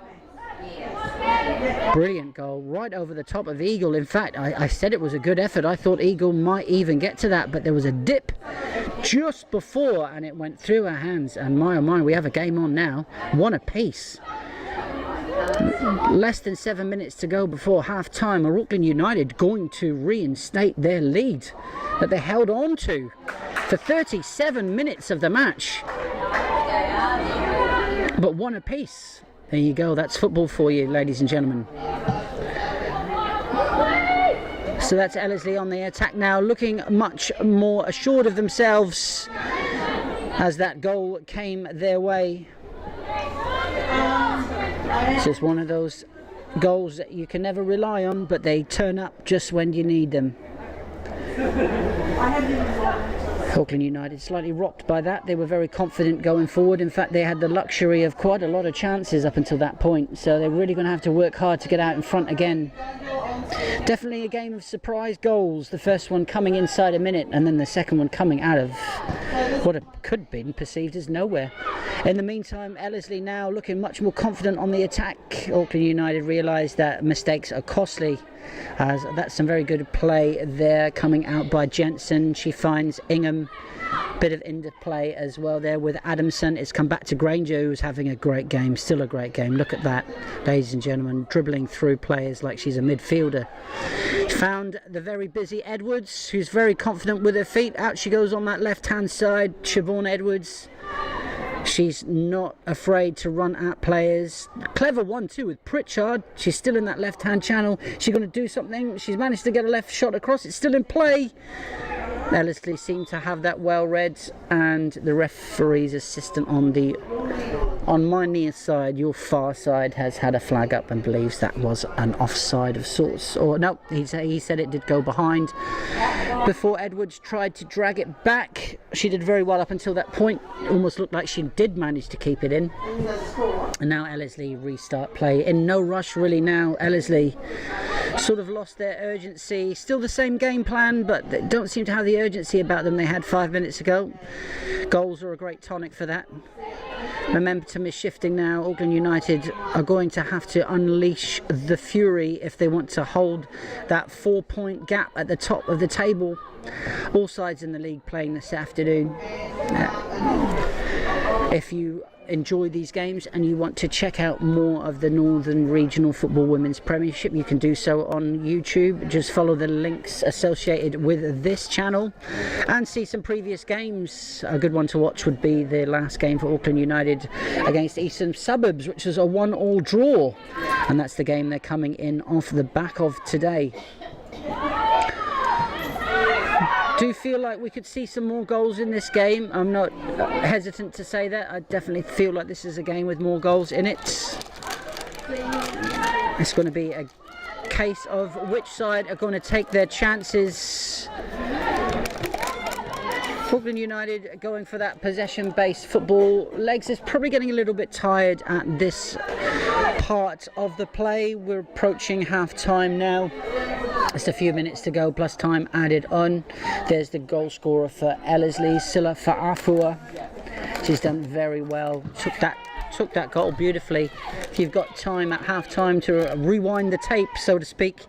Brilliant goal, right over the top of Eagle. In fact, I said it was a good effort. I thought Eagle might even get to that, but there was a dip just before, and it went through her hands. And my oh my, we have a game on now. One apiece. Less than 7 minutes to go before half time. Are Auckland United going to reinstate their lead that they held on to for 37 minutes of the match? But one apiece. There you go, that's football for you, ladies and gentlemen. So that's Ellerslie on the attack now, looking much more assured of themselves as that goal came their way. It's just one of those goals that you can never rely on, but they turn up just when you need them. Auckland United slightly rocked by that. They were very confident going forward. In fact, they had the luxury of quite a lot of chances up until that point, so they're really going to have to work hard to get out in front again. Definitely a game of surprise goals. The first one coming inside a minute, and then the second one coming out of what it could have been perceived as nowhere. In the meantime, Ellerslie now looking much more confident on the attack. Auckland United realised that mistakes are costly. As that's some very good play there coming out by Jensen. She finds Ingham. Bit of interplay as well there with Adamson. It's come back to Granger, who's having a great game, still a great game. Look at that, ladies and gentlemen, dribbling through players like she's a midfielder. Found the very busy Edwards, who's very confident with her feet. Out she goes on that left-hand side, Siobhan Edwards. She's not afraid to run at players. Clever one too with Pritchard. She's still in that left-hand channel. She's going to do something. She's managed to get a left shot across. It's still in play. Ellerslie seem to have that well read, and the referee's assistant on my near side, your far side, has had a flag up and believes that was an offside of sorts. Or no, he said it did go behind. Before Edwards tried to drag it back, she did very well up until that point. Almost looked like she did manage to keep it in. And now Ellerslie restart play. In no rush really now. Ellerslie sort of lost their urgency. Still the same game plan, but they don't seem to have the urgency about them they had 5 minutes ago. Goals are a great tonic for that. Momentum is shifting now. Auckland United are going to have to unleash the fury if they want to hold that 4-point gap at the top of the table. All sides in the league playing this afternoon. If you enjoy these games and you want to check out more of the Northern Regional Football Women's Premiership, you can do so on YouTube. Just follow the links associated with this channel and see some previous games. A good one to watch would be the last game for Auckland United against Eastern Suburbs, which was a 1-1 draw, and that's the game they're coming in off the back of today. Do feel like we could see some more goals in this game. I'm not hesitant to say that. I definitely feel like this is a game with more goals in it. It's going to be a case of which side are going to take their chances. Auckland United going for that possession-based football. Legs is probably getting a little bit tired at this part of the play. We're approaching half-time now. Just a few minutes to go, plus time added on. There's the goal scorer for Ellerslie, Silla Fa'afua. She's done very well. Took that goal beautifully. If you've got time at half time to rewind the tape, so to speak,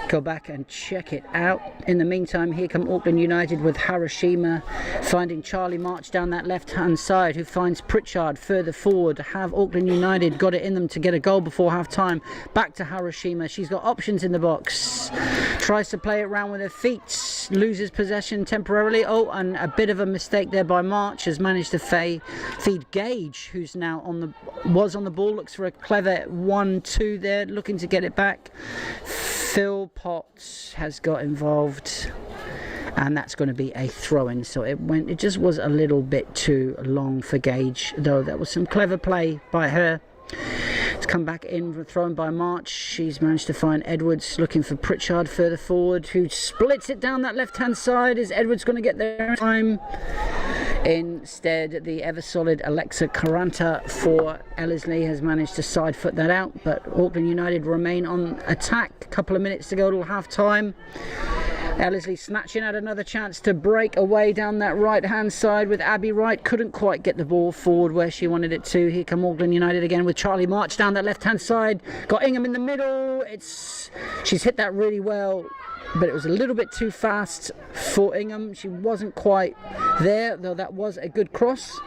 go back and check it out. In the meantime, here come Auckland United with Hiroshima finding Charlie March down that left hand side, who finds Pritchard further forward. Have Auckland United got it in them to get a goal before half time? Back to Hiroshima. She's got options in the box, tries to play it around with her feet, loses possession temporarily. Oh, and a bit of a mistake there by March. Has managed to feed Gage, who's now was on the ball. Looks for a clever 1-2 there, looking to get it back. Phil Potts has got involved, and that's going to be a throw-in. So it just was a little bit too long for Gage, though that was some clever play by her. It's come back in, thrown by March. She's managed to find Edwards, looking for Pritchard further forward, who splits it down that left-hand side. Is Edwards going to get there in time? Instead, the ever-solid Alexa Caranta for Ellerslie has managed to side-foot that out, but Auckland United remain on attack. A couple of minutes to go till half-time. Ellerslie snatching at another chance to break away down that right-hand side with Abby Wright. Couldn't quite get the ball forward where she wanted it to. Here come Auckland United again with Charlie March down that left-hand side. Got Ingham in the middle. She's hit that really well, but it was a little bit too fast for Ingham. She wasn't quite there, though that was a good cross.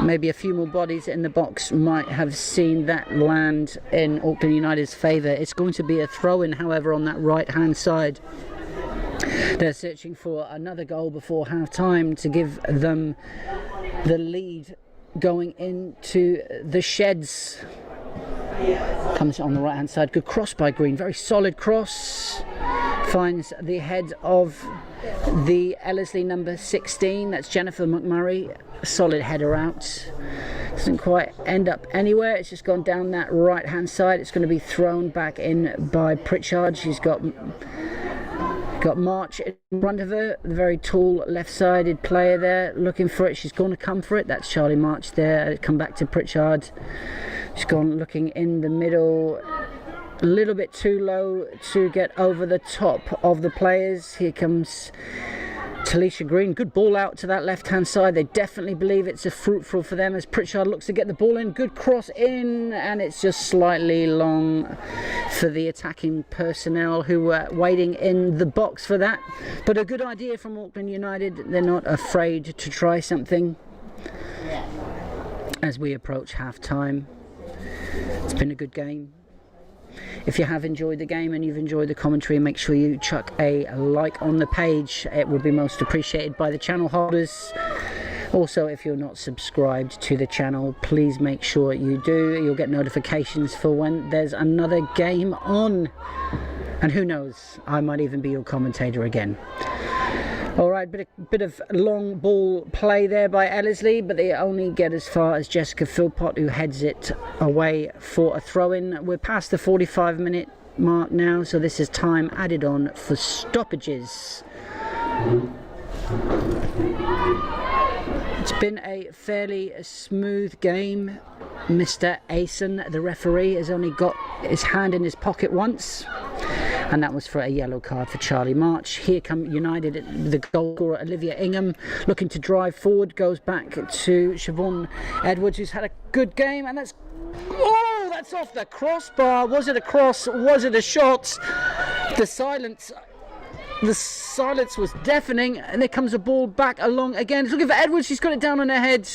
Maybe a few more bodies in the box might have seen that land in Auckland United's favour. It's going to be a throw-in, however, on that right-hand side. They're searching for another goal before half-time to give them the lead going into the sheds. Comes on the right-hand side. Good cross by Green. Very solid cross. Finds the head of the Ellerslie number 16. That's Jennifer McMurray. Solid header out. Doesn't quite end up anywhere. It's just gone down that right-hand side. It's going to be thrown back in by Pritchard. She's got March in front of her, the very tall left-sided player there, looking for it. She's going to come for it. That's Charlie March there. Come back to Pritchard. She's gone looking in the middle, a little bit too low to get over the top of the players. Here comes Talisha Green. Good ball out to that left-hand side. They definitely believe it's a fruitful for them as Pritchard looks to get the ball in. Good cross in, and it's just slightly long for the attacking personnel who were waiting in the box for that. But a good idea from Auckland United. They're not afraid to try something as we approach half-time. It's been a good game. If you have enjoyed the game and you've enjoyed the commentary, make sure you chuck a like on the page. It would be most appreciated by the channel holders. Also, if you're not subscribed to the channel, please make sure you do. You'll get notifications for when there's another game on. And who knows, I might even be your commentator again. Alright, bit of long ball play there by Ellerslie, but they only get as far as Jessica Philpott, who heads it away for a throw-in. We're past the 45-minute mark now, so this is time added on for stoppages. It's been a fairly smooth game. Mr. Asen, the referee, has only got his hand in his pocket once, and that was for a yellow card for Charlie March. Here come United, the goal scorer Olivia Ingham, looking to drive forward, goes back to Siobhan Edwards, who's had a good game, and that's off the crossbar. Was it a cross? Was it a shot? The silence was deafening, and there comes a ball back along again. It's looking for Edwards. She's got it down on her head,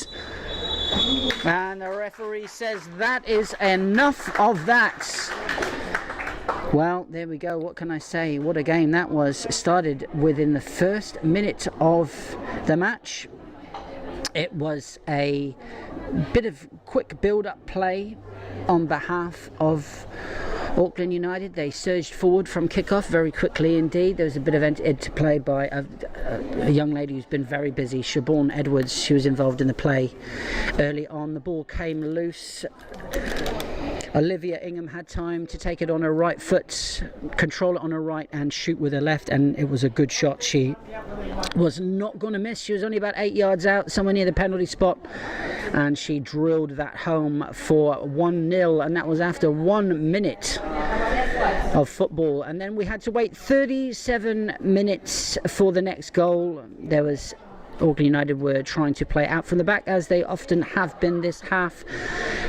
and the referee says that is enough of that. Well, there we go. What can I say? What a game that was. It started within the first minute of the match. It was a bit of quick build-up play on behalf of Auckland United. They surged forward from kick-off very quickly indeed. There was a bit of interplay by a young lady who's been very busy, Siobhan Edwards. She was involved in the play early on. The ball came loose. Olivia Ingham had time to take it on her right foot, control it on her right and shoot with her left, and it was a good shot. She was not going to miss. She was only about 8 yards out, somewhere near the penalty spot, and she drilled that home for 1-0, and that was after 1 minute of football. And then we had to wait 37 minutes for the next goal. There was Auckland United were trying to play out from the back, as they often have been this half.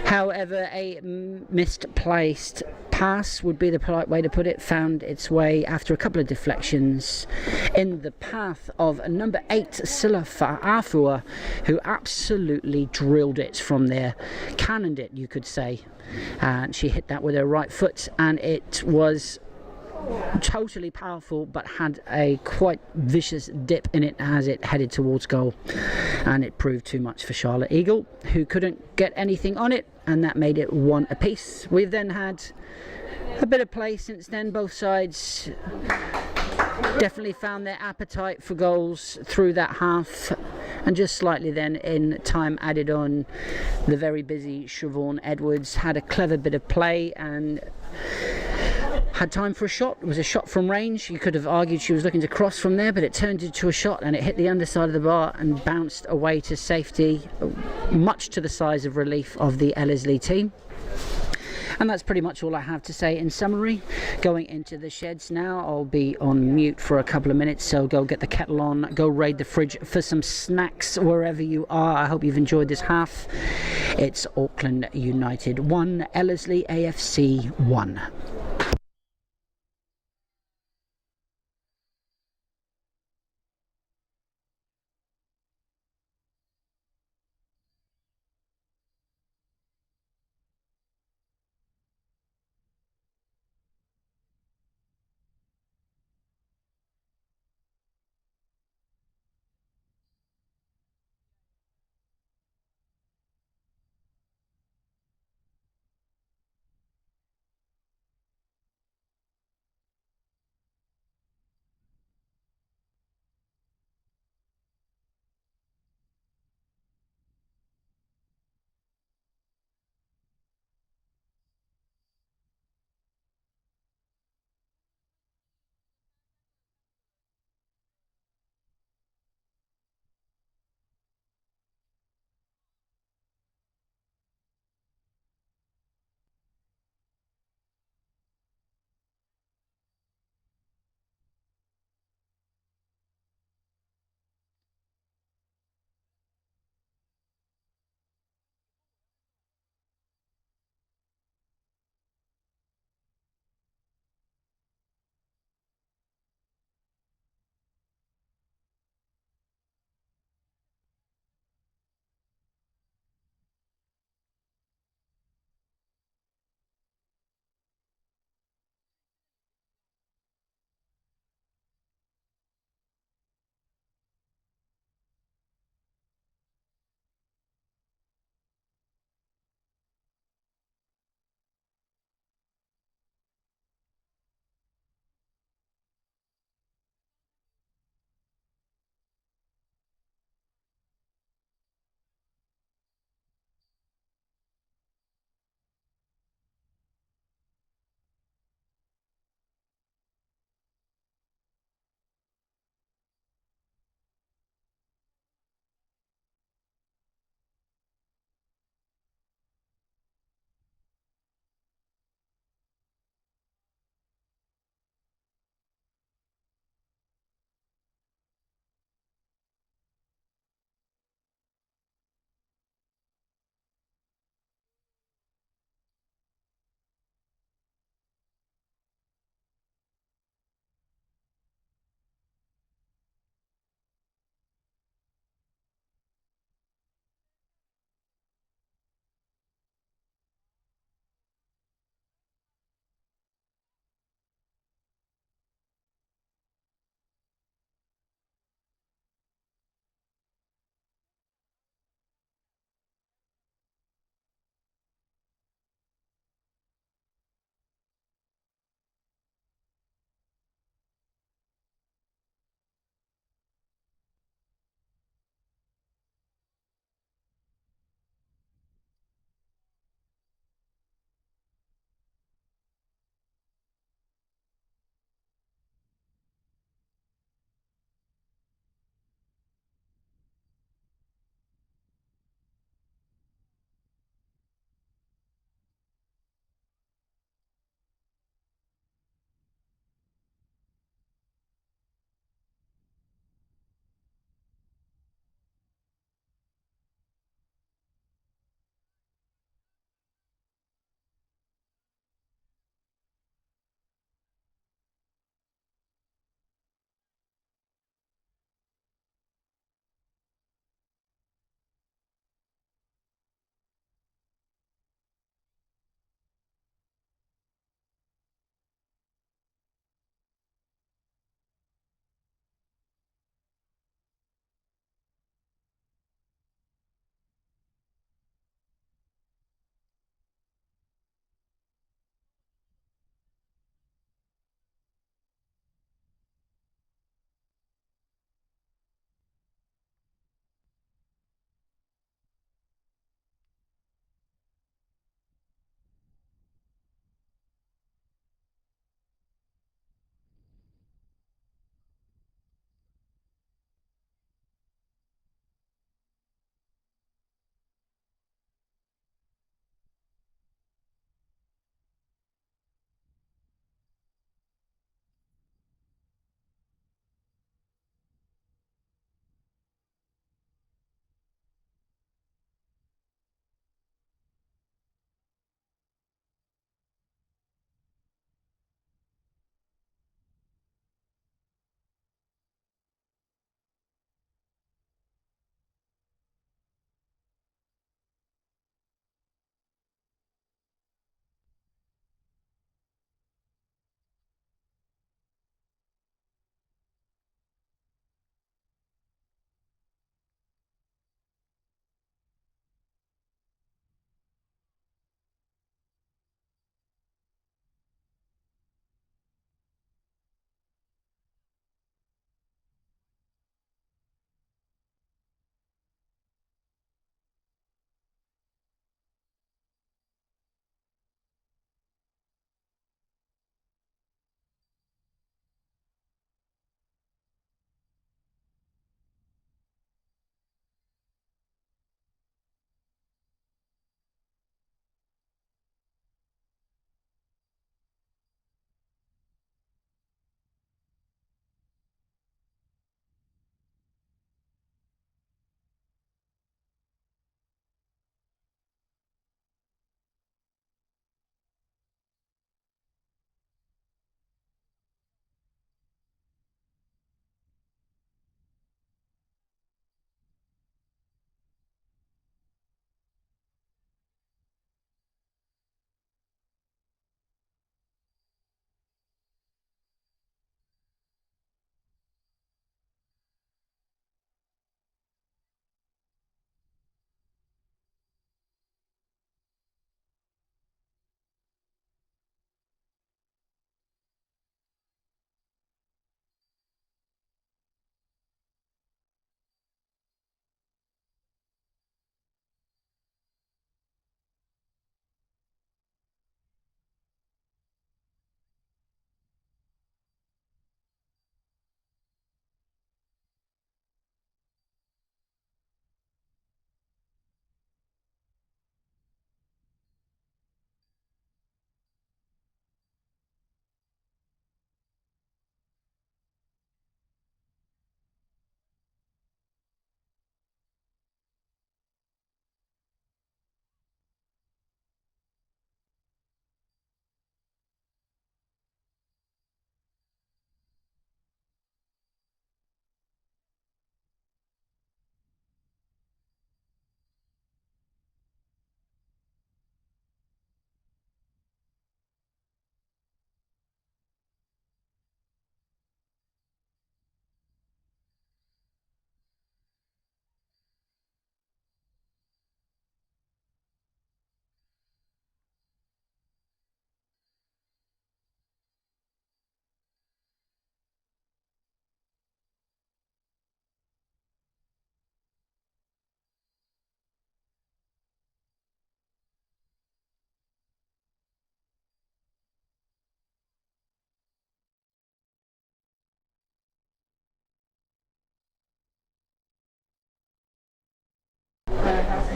However, a misplaced pass would be the polite way to put it, found its way after a couple of deflections in the path of number 8 Silla Afua, who absolutely drilled it from there, cannoned it, you could say, and she hit that with her right foot, and it was totally powerful, but had a quite vicious dip in it as it headed towards goal, and it proved too much for Charlotte Eagle, who couldn't get anything on it, and that made it 1 apiece. We've then had a bit of play since then. Both sides definitely found their appetite for goals through that half, and just slightly then in time added on, the very busy Siobhan Edwards had a clever bit of play and had time for a shot. It was a shot from range. You could have argued she was looking to cross from there, but it turned into a shot and it hit the underside of the bar and bounced away to safety, much to the size of relief of the Ellerslie team. And that's pretty much all I have to say in summary. Going into the sheds now. I'll be on mute for a couple of minutes, so go get the kettle on, go raid the fridge for some snacks wherever you are. I hope you've enjoyed this half. It's Auckland United 1, Ellerslie AFC 1.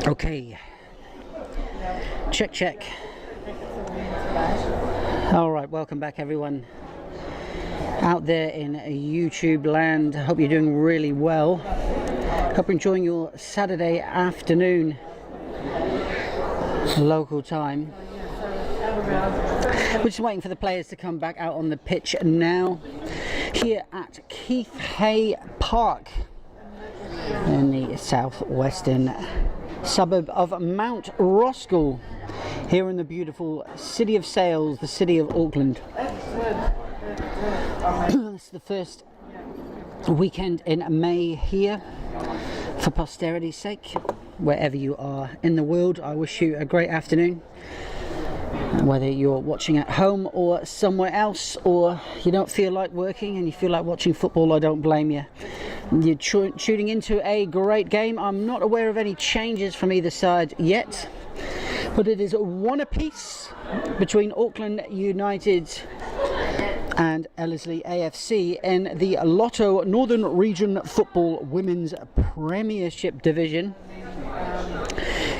Okay, check. Alright, welcome back everyone out there in YouTube land. Hope you're doing really well. Hope you're enjoying your Saturday afternoon local time. We're just waiting for the players to come back out on the pitch now here at Keith Hay Park in the southwestern suburb of Mount Roskill, here in the beautiful city of Sails, the city of Auckland. It's the first weekend in May here. For posterity's sake, wherever you are in the world, I wish you a great afternoon. Whether you're watching at home or somewhere else, or you don't feel like working and you feel like watching football, I don't blame you. You're tuning into a great game. I'm not aware of any changes from either side yet, but it is 1 apiece between Auckland United and Ellerslie AFC in the Lotto Northern Region Football Women's Premiership Division.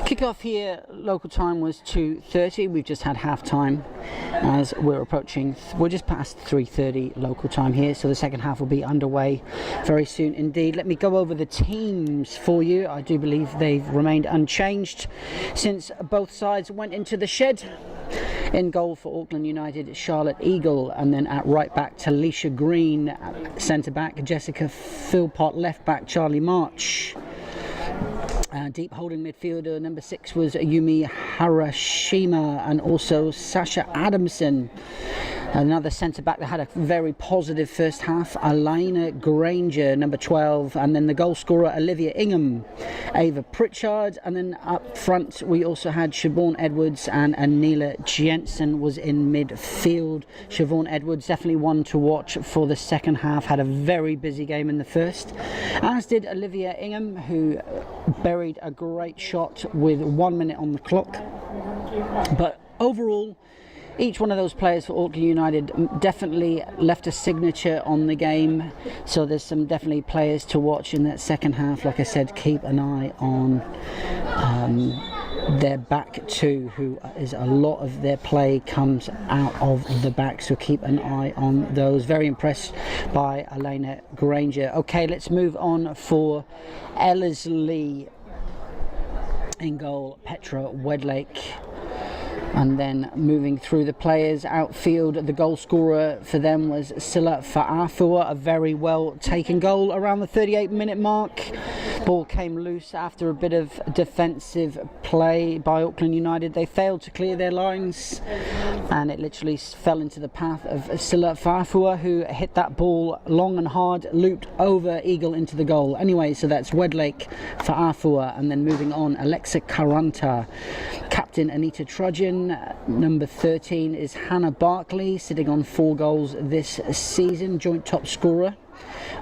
Kick-off here, local time was 2:30. We've just had half-time as we're just past 3:30 local time here, so the second half will be underway very soon indeed. Let me go over the teams for you. I do believe they've remained unchanged since both sides went into the shed. In goal for Auckland United, Charlotte Eagle, and then at right back, Talisha Green, centre back, Jessica Philpott, left back, Charlie March. Deep holding midfielder number 6 was Yumi Harashima, and also Sasha Adamson. Another centre-back that had a very positive first half, Elena Granger, number 12, and then the goal scorer, Olivia Ingham, Ava Pritchard, and then up front we also had Siobhan Edwards, and Anila Jensen was in midfield. Siobhan Edwards, definitely one to watch for the second half, had a very busy game in the first, as did Olivia Ingham, who buried a great shot with 1 minute on the clock. But overall, each one of those players for Auckland United definitely left a signature on the game, so there's some definitely players to watch in that second half. Like I said, keep an eye on their back two, who is a lot of their play comes out of the back, so keep an eye on those. Very impressed by Elena Granger. Okay, let's move on for Ellerslie. In goal, Petra Wedlake. And then moving through the players, outfield, the goal scorer for them was Silla Fa'afua, a very well taken goal around the 38-minute mark. Ball came loose after a bit of defensive play by Auckland United. They failed to clear their lines, and it literally fell into the path of Silla Fa'afua, who hit that ball long and hard, looped over Eagle into the goal. Anyway, so that's Wedlake, Fa'afua, and then moving on, Alexa Karanta, captain Anita Trudgeon. Number 13 is Hannah Barkley, sitting on 4 goals this season, joint top scorer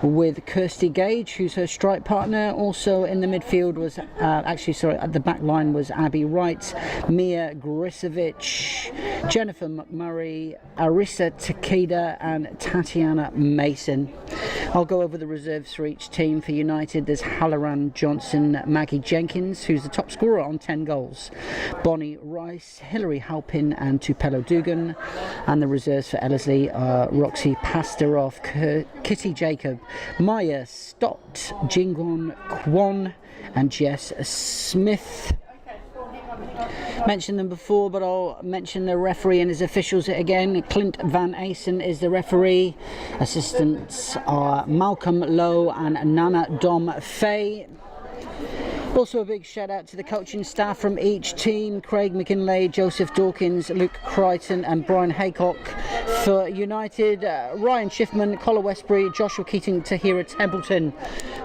with Kirsty Gage, who's her strike partner. Also in the midfield was at the back line was Abby Wright, Mia Grisevich, Jennifer McMurray, Arissa Takeda, and Tatiana Mason. I'll go over the reserves for each team. For United, there's Halloran Johnson, Maggie Jenkins, who's the top scorer on 10 goals, Bonnie Rice, Hilary Halpin, and Tupelo Dugan. And the reserves for Ellerslie are Roxy Pastorov, Kitty Jacob, Maya Stott, Jingwon Kwon, and Jess Smith. Mentioned them before, but I'll mention the referee and his officials again. Clint Van Asen is the referee. Assistants are Malcolm Lowe and Nana Dom Fay. Also a big shout out to the coaching staff from each team: Craig McKinlay, Joseph Dawkins, Luke Crichton and Brian Haycock. For United, Ryan Schiffman, Collar Westbury, Joshua Keating, Tahira Templeton.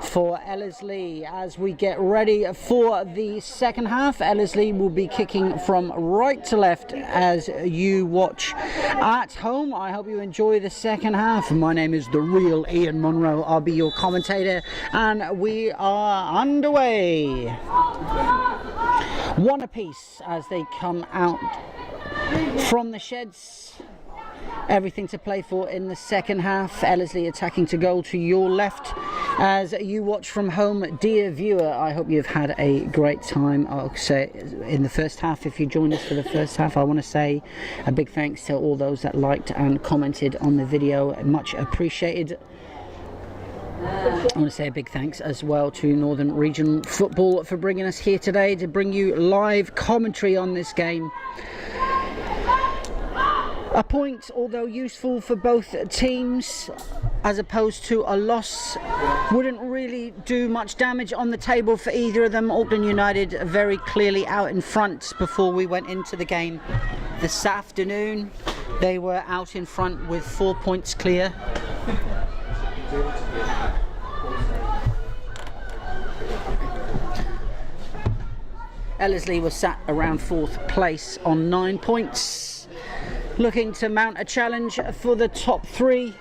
For Ellerslie, as we get ready for the second half, Ellerslie will be kicking from right to left as you watch at home. I hope you enjoy the second half. My name is the real Ian Monroe. I'll be your commentator, and we are underway. 1 apiece as they come out from the sheds. Everything to play for in the second half. Ellerslie attacking to goal to your left. As you watch from home, dear viewer, I hope you've had a great time. I'll say in the first half, if you joined us for the first half, I want to say a big thanks to all those that liked and commented on the video. Much appreciated. I want to say a big thanks as well to Northern Regional Football for bringing us here today to bring you live commentary on this game. A point, although useful for both teams, as opposed to a loss, wouldn't really do much damage on the table for either of them. Auckland United very clearly out in front before we went into the game this afternoon. They were out in front with 4 points clear. Ellerslie was sat around 4th place on 9 points, looking to mount a challenge for the top 2.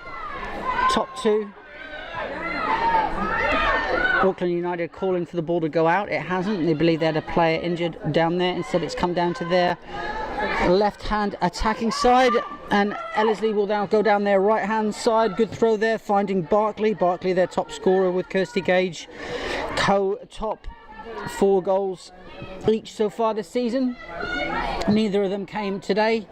Auckland United calling for the ball to go out. It hasn't. They believe they had a player injured down there. Instead, it's come down to their left-hand attacking side, and Ellerslie will now go down their right-hand side. Good throw there, finding Barkley. Barkley, their top scorer with Kirsty Gage, co-top 4 goals each so far this season. Neither of them came today.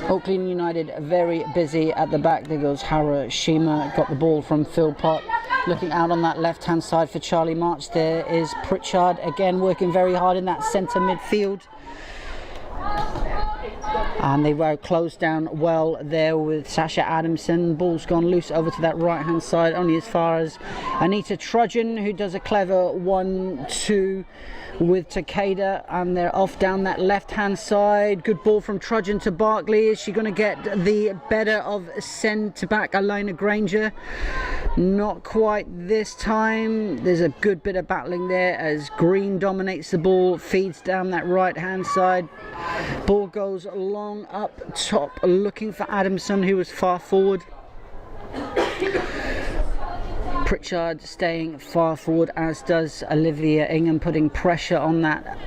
Auckland United very busy at the back. There goes Harashima, got the ball from Philpott. Looking out on that left-hand side for Charlie March. There is Pritchard again working very hard in that centre midfield. And they were closed down well there with Sasha Adamson. Ball's gone loose over to that right hand side, only as far as Anita Trudgeon, who does a clever 1-2 with Takeda, and they're off down that left hand side. Good ball from Trudgeon to Barkley. Is she going to get the better of centre back Elena Granger? Not quite this time. There's a good bit of battling there as Green dominates the ball, feeds down that right hand side. Ball goes long up top, looking for Adamson, who was far forward. Pritchard staying far forward, as does Olivia Ingham, putting pressure on that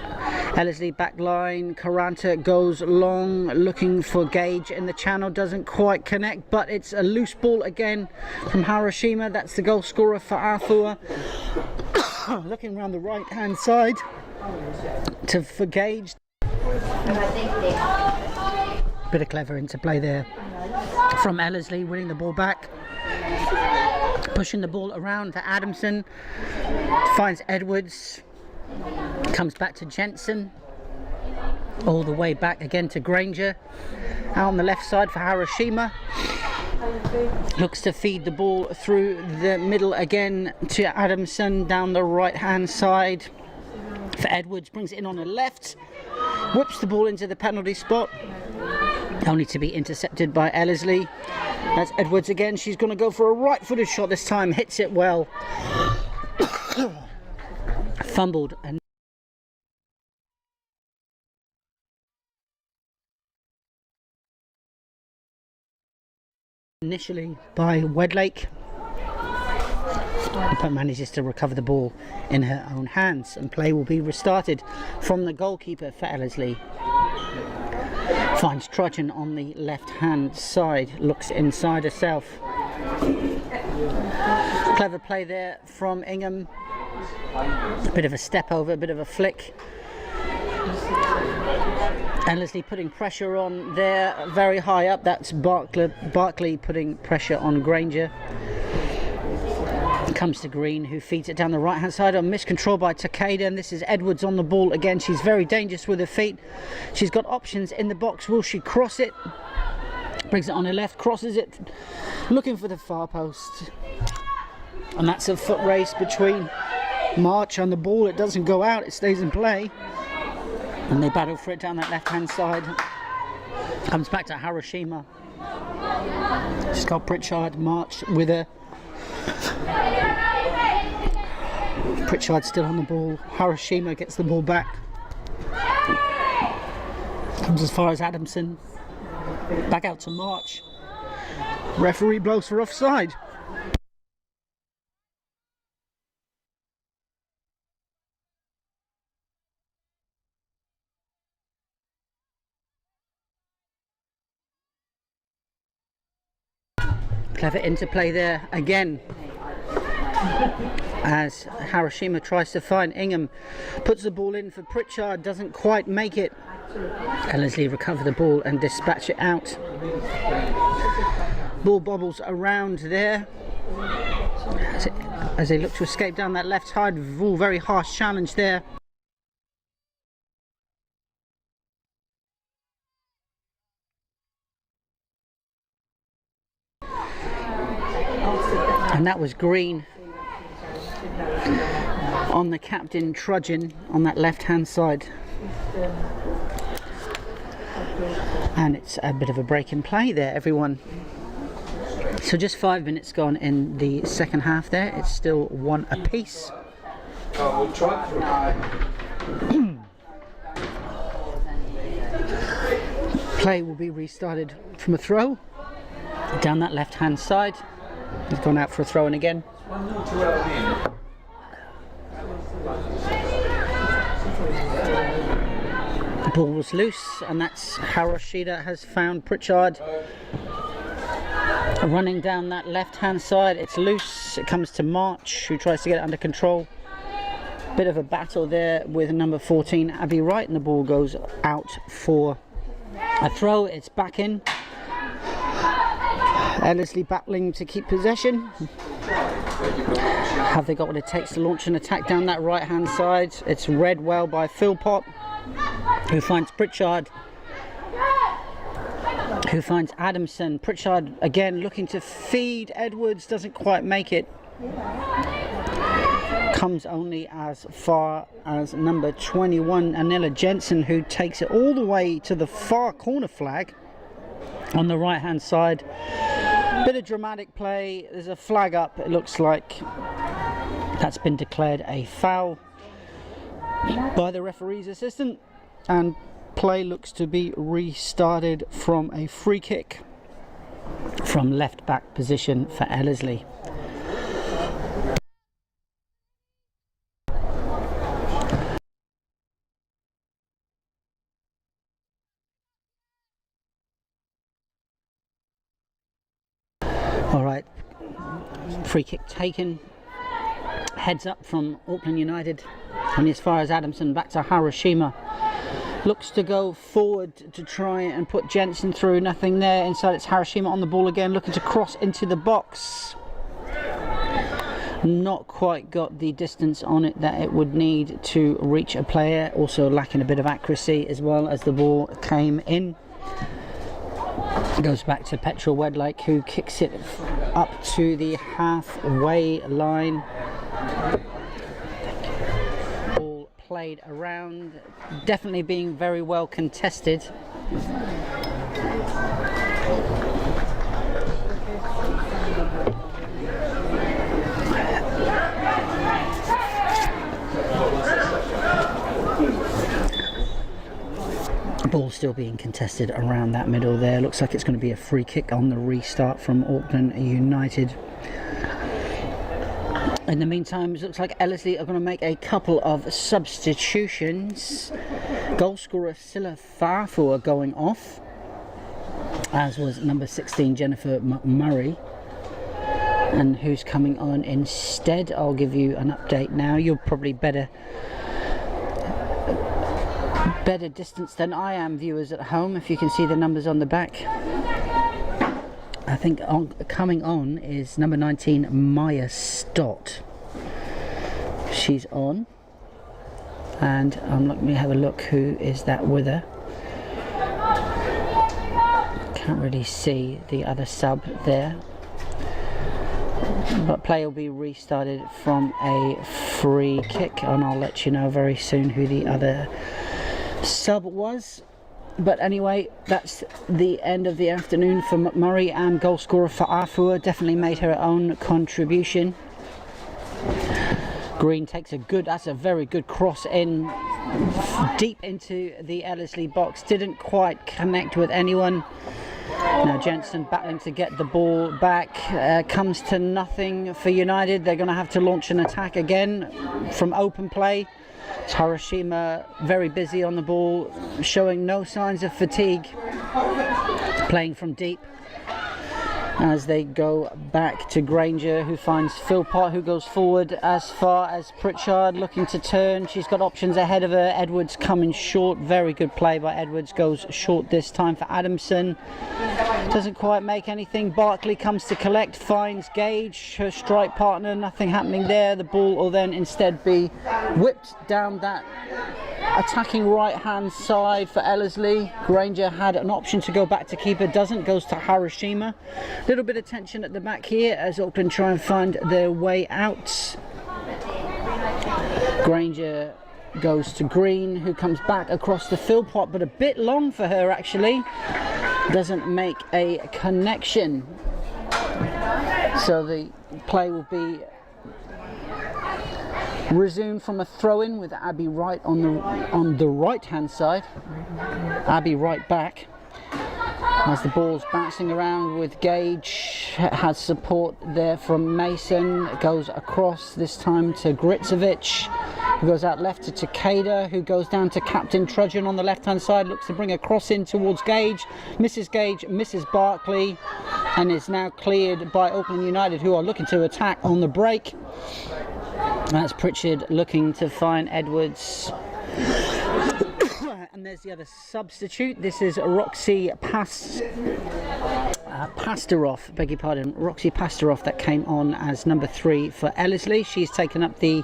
Ellerslie back line. Karanta goes long, looking for Gage in the channel, doesn't quite connect, but it's a loose ball again from Harashima. That's the goal scorer for Arthur. Looking around the right hand side for Gage. Bit of clever interplay there from Ellerslie, winning the ball back, pushing the ball around to Adamson, finds Edwards, comes back to Jensen, all the way back again to Granger, out on the left side for Harashima, looks to feed the ball through the middle again to Adamson, down the right hand side for Edwards, brings it in on the left, whips the ball into the penalty spot, only to be intercepted by Ellerslie. That's Edwards again. She's going to go for a right-footed shot this time, hits it well. Fumbled and initially by Wedlake, but manages to recover the ball in her own hands, and play will be restarted from the goalkeeper for Ellerslie. Finds Trudgeon on the left hand side, looks inside herself. Clever play there from Ingham. A bit of a step over, a bit of a flick. Ellerslie putting pressure on there, very high up. That's Barkley putting pressure on Granger. Comes to Green, who feeds it down the right hand side on miscontrol by Takeda, and this is Edwards on the ball again. She's very dangerous with her feet. She's got options in the box. Will she cross it? Brings it on her left, crosses it, looking for the far post, and that's a foot race between March and the ball. It doesn't go out, it stays in play, and they battle for it down that left hand side. Comes back to Harashima. She's got Pritchard, March with her. Pritchard still on the ball. Harashima gets the ball back. Comes as far as Adamson. Back out to March. Referee blows for offside. Clever interplay there again as Hiroshima tries to find Ingham, puts the ball in for Pritchard, doesn't quite make it. Ellerslie recover the ball and dispatch it out. Ball bobbles around there as they look to escape down that left side. Ooh, very harsh challenge there. And that was Green on the captain trudging on that left hand side. And it's a bit of a break in play there, everyone. So just 5 minutes gone in the second half there. It's still 1 apiece. Play will be restarted from a throw down that left hand side. He's gone out for a throw in again. The ball was loose, and that's Hiroshima has found Pritchard running down that left hand side. It's loose. It comes to March, who tries to get it under control. Bit of a battle there with number 14 Abby Wright, and the ball goes out for a throw. It's back in. Ellerslie battling to keep possession. Have they got what it takes to launch an attack down that right hand side? It's read well by Philpott, who finds Pritchard, who finds Adamson. Pritchard again looking to feed Edwards, doesn't quite make it. Comes only as far as number 21 Anilla Jensen, who takes it all the way to the far corner flag on the right hand side. Bit of dramatic play. There's a flag up. It looks like that's been declared a foul by the referee's assistant, and play looks to be restarted from a free kick from left back position for Ellerslie. Alright, free kick taken, heads up from Auckland United, and as far as Adamson, back to Hiroshima. Looks to go forward to try and put Jensen through, nothing there. Inside it's Hiroshima on the ball again, looking to cross into the box. Not quite got the distance on it that it would need to reach a player, also lacking a bit of accuracy as well as the ball came in. It goes back to Petrel Wedlake, who kicks it up to the halfway line. Ball played around, definitely being very well contested. Ball still being contested around that middle there. Looks like it's going to be a free kick on the restart from Auckland United. In the meantime, it looks like Ellerslie are going to make a couple of substitutions. Goal scorer Silla Farfua going off, as was number 16 Jennifer Murray. And who's coming on instead? I'll give you an update now. You're probably better distance than I am, viewers at home, if you can see the numbers on the back. I think coming on is number 19 Maya Stott. She's on, and let me have a look who is that with her. Can't really see the other sub there, but play will be restarted from a free kick, and I'll let you know very soon who the other sub was. But anyway, that's the end of the afternoon for McMurray, and goal scorer for Afua definitely made her own contribution. Green takes that's a very good cross in deep into the Ellerslie box, didn't quite connect with anyone. Now Jensen battling to get the ball back, comes to nothing for United. They're going to have to launch an attack again from open play. Hiroshima very busy on the ball, showing no signs of fatigue, playing from deep. as they go back to Granger, who finds Philpott, who goes forward as far as Pritchard, looking to turn. She's got options ahead of her. Edwards coming short. Very good play by Edwards. Goes short this time for Adamson. Doesn't quite make anything. Barkley comes to collect, finds Gage, her strike partner. Nothing happening there. The ball will then instead be whipped down that attacking right hand side for Ellerslie. Granger had an option to go back to keeper, doesn't, goes to Hiroshima. Little bit of tension at the back here as Auckland try and find their way out. Granger goes to Green, who comes back across the Philpott, but a bit long for her actually. Doesn't make a connection. So the play will be resumed from a throw-in with Abby Wright on the right-hand side. Abby right back. As the ball's bouncing around with Gage, has support there from Mason. It goes across this time to Gritsevich, who goes out left to Takeda, who goes down to Captain Trudgeon on the left-hand side, looks to bring a cross in towards Gage. Gage, misses Barkley, and is now cleared by Auckland United, who are looking to attack on the break. That's Pritchard looking to find Edwards. And there's the other substitute. This is Roxy Pasteroff, beg your pardon, Roxy Pasteroff, that came on as number 3 for Ellerslie. She's taken up the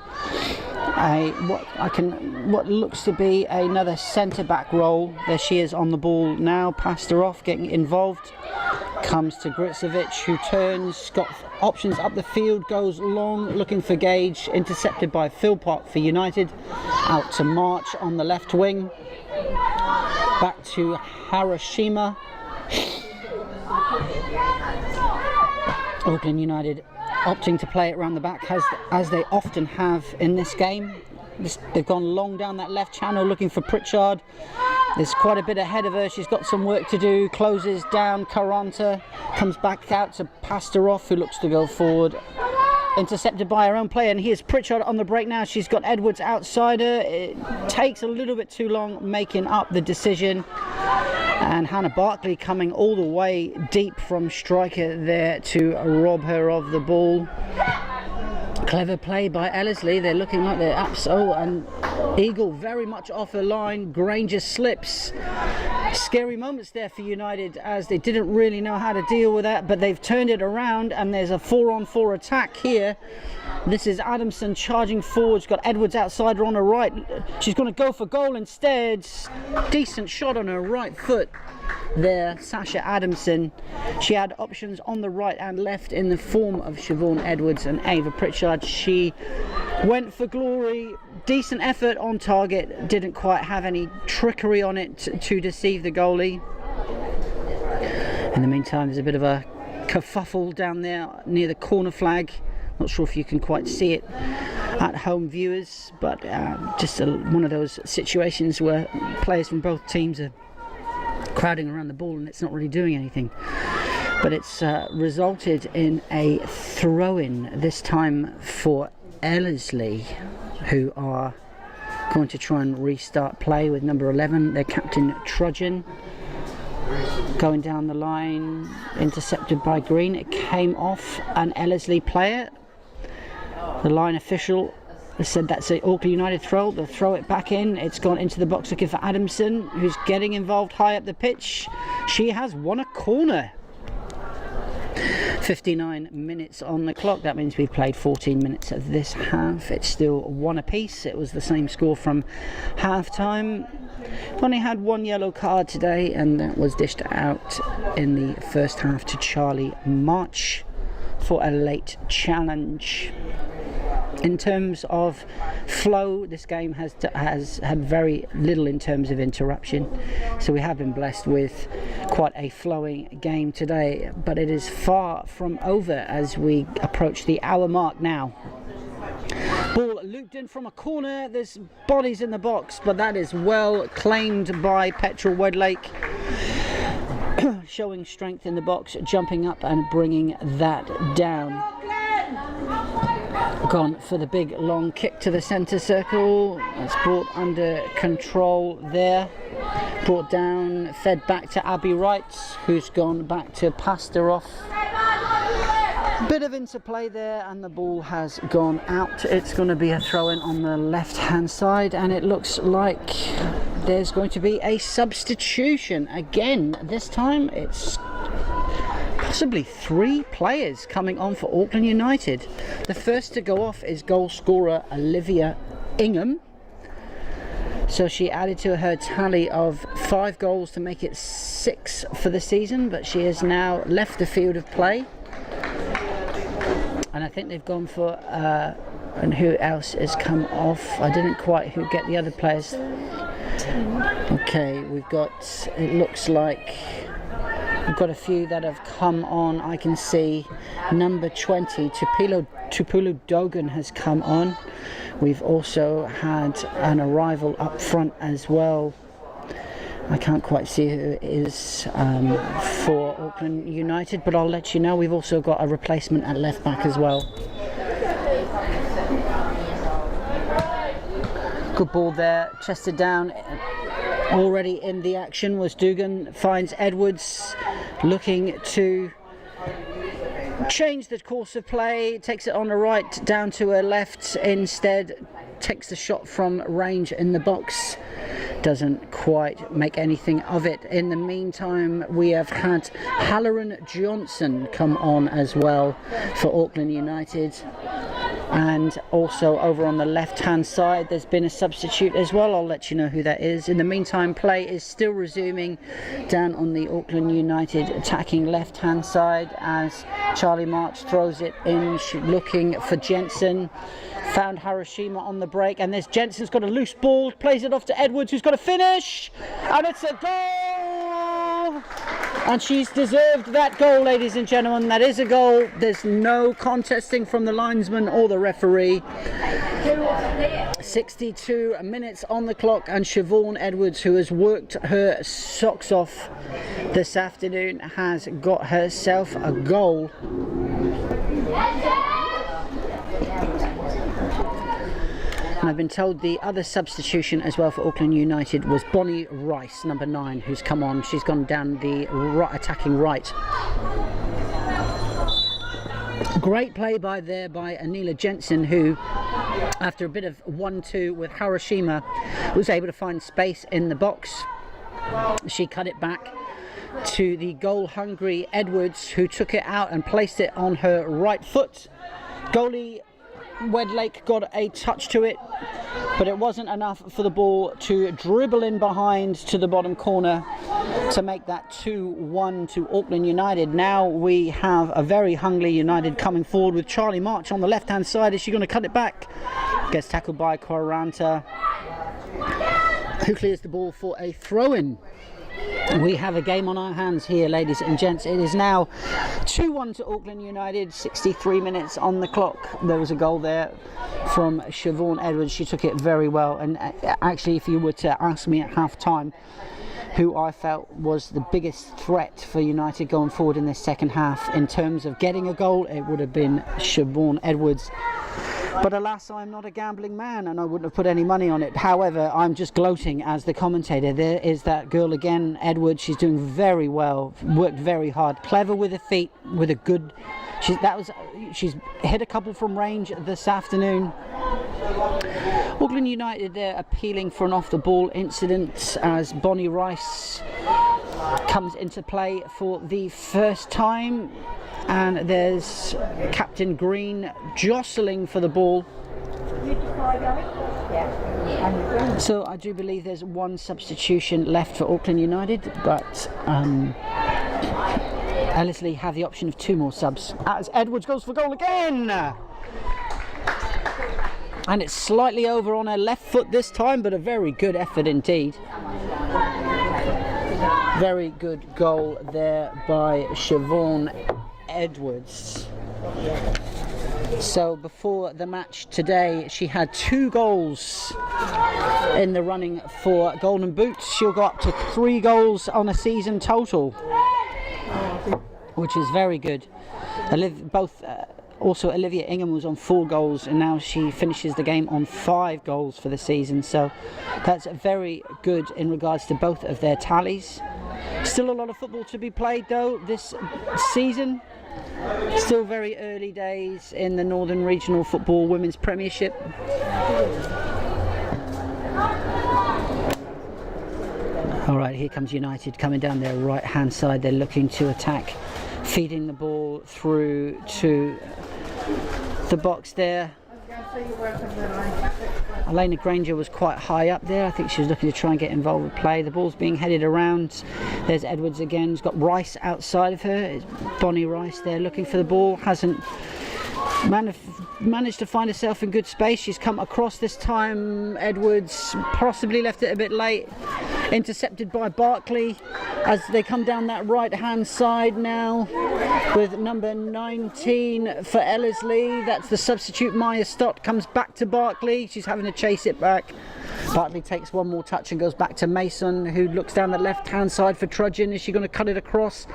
what looks to be another centre back role. There she is on the ball now. Pasteroff getting involved. Comes to Gritsevich, who turns, got options up the field, goes long, looking for Gage, intercepted by Philpott for United. Out to March on the left wing. Back to Hiroshima. Auckland United opting to play it around the back, as they often have in this game. They've gone long down that left channel looking for Pritchard. There's quite a bit ahead of her. She's got some work to do. Closes down Caranta. Comes back out to Pasteroff, who looks to go forward. Intercepted by her own player, and here's Pritchard on the break now. She's got Edwards outside her. It takes a little bit too long making up the decision, and Hannah Barkley coming all the way deep from striker there to rob her of the ball. Clever play by Ellerslie. They're looking like they're and Eagle very much off her line. Granger slips. Scary moments there for United, as they didn't really know how to deal with that, but they've turned it around, and there's a 4-on-4 attack here. This is Adamson charging forward. She's got Edwards outside her on her right. She's going to go for goal instead. Decent shot on her right foot there, Sasha Adamson. She had options on the right and left in the form of Siobhan Edwards and Ava Pritchard. She went for glory. Decent effort on target. Didn't quite have any trickery on it to deceive the goalie. In the meantime, there's a bit of a kerfuffle down there near the corner flag. Not sure if you can quite see it at home viewers, but just one of those situations where players from both teams are crowding around the ball and it's not really doing anything. But it's resulted in a throw-in, this time for Ellerslie, who are going to try and restart play with number 11, their captain Trudgeon. Going down the line, intercepted by Green. It came off an Ellerslie player. The line official said that's an Auckland United throw. They'll throw it back in. It's gone into the box looking for Adamson, who's getting involved high up the pitch. She has won a corner. 59 minutes on the clock. That means we've played 14 minutes of this half. It's still 1 apiece. It was the same score from half time. Only had 1 yellow card today, and that was dished out in the first half to Charlie March for a late challenge. In terms of flow, this game has had very little in terms of interruption, so we have been blessed with quite a flowing game today, but it is far from over as we approach the hour mark now. Ball looped in from a corner. There's bodies in the box, but that is well claimed by Petrel Wedlake. Showing strength in the box, jumping up and bringing that down. Gone for the big long kick to the centre circle. It's brought under control there. Brought down, fed back to Abby Wright, who's gone back to Pasteroff. Bit of interplay there, and the ball has gone out. It's going to be a throw-in on the left-hand side, and it looks like there's going to be a substitution again. This time it's possibly 3 players coming on for Auckland United. The first to go off is goal scorer Olivia Ingham. So she added to her tally of 5 goals to make it 6 for the season, but she has now left the field of play. And I think they've gone for, and who else has come off? I didn't quite get the other players. Okay, we've got, it looks like we've got a few that have come on. I can see number 20, Tupulu Dogan has come on. We've also had an arrival up front as well. I can't quite see who it is for Auckland United, but I'll let you know. We've also got a replacement at left back as well. Good ball there, chested down. Already in the action was Dugan, finds Edwards, looking to change the course of play, takes it on the right down to a left, instead takes the shot from range in the box, doesn't quite make anything of it. In the meantime, we have had Halloran Johnson come on as well for Auckland United. And also over on the left hand side there's been a substitute as well. I'll let you know who that is. In the meantime, play is still resuming down on the Auckland United attacking left hand side as Charlie March throws it in, looking for Jensen. Found Hiroshima on the break, and there's Jensen's got a loose ball, plays it off to Edwards, who's got a finish, and it's a goal! And she's deserved that goal, ladies and gentlemen. That is a goal. There's no contesting from the linesman or the referee. 62 minutes on the clock, and Siobhan Edwards, who has worked her socks off this afternoon, has got herself a goal. And I've been told the other substitution as well for Auckland United was Bonnie Rice, number 9, who's come on. She's gone down the attacking right. Great play by Anila Jensen, who, after a bit of 1-2 with Hiroshima, was able to find space in the box. She cut it back to the goal-hungry Edwards, who took it out and placed it on her right foot. Goalie Wedlake got a touch to it, but it wasn't enough for the ball to dribble in behind to the bottom corner to make that 2-1 to Auckland United. Now we have a very hungry United coming forward with Charlie March on the left hand side. Is she going to cut it back? Gets tackled by Quaranta, who clears the ball for a throw-in. We have a game on our hands here, ladies and gents. It is now 2-1 to Auckland United, 63 minutes on the clock. There was a goal there from Siobhan Edwards. She took it very well, and actually, if you were to ask me at half-time who I felt was the biggest threat for United going forward in this second half in terms of getting a goal, it would have been Siobhan Edwards. But alas, I'm not a gambling man, and I wouldn't have put any money on it. However, I'm just gloating as the commentator. There is that girl again, Edwards. She's doing very well, worked very hard, clever with her feet, with a good. She's hit a couple from range this afternoon. Auckland United, they're appealing for an off-the-ball incident as Bonnie Rice comes into play for the first time. And there's Captain Green jostling for the ball. So I do believe there's one substitution left for Auckland United, but Ellerslie have the option of 2 more subs as Edwards goes for goal again. And it's slightly over on her left foot this time, but a very good effort indeed. Very good goal there by Siobhan Edwards. So before the match today, she had 2 goals in the running for Golden Boots. She'll go up to 3 goals on a season total, which is very good. Also, Olivia Ingham was on 4 goals, and now she finishes the game on 5 goals for the season. So that's very good in regards to both of their tallies. Still a lot of football to be played though this season. Still very early days in the Northern Regional Football Women's Premiership. Alright, here comes United coming down their right hand side. They're looking to attack, feeding the ball through to the box there. Elena Granger was quite high up there. I think she was looking to try and get involved with play. The ball's being headed around. There's Edwards again. She's got Rice outside of her. It's Bonnie Rice there looking for the ball. Hasn't managed to find herself in good space. She's come across this time. Edwards possibly left it a bit late. Intercepted by Barkley as they come down that right hand side now with number 19 for Ellerslie. That's the substitute. Maya Stott comes back to Barkley. She's having to chase it back. Barkley takes one more touch and goes back to Mason, who looks down the left hand side for Trudgeon. Is she going to cut it across?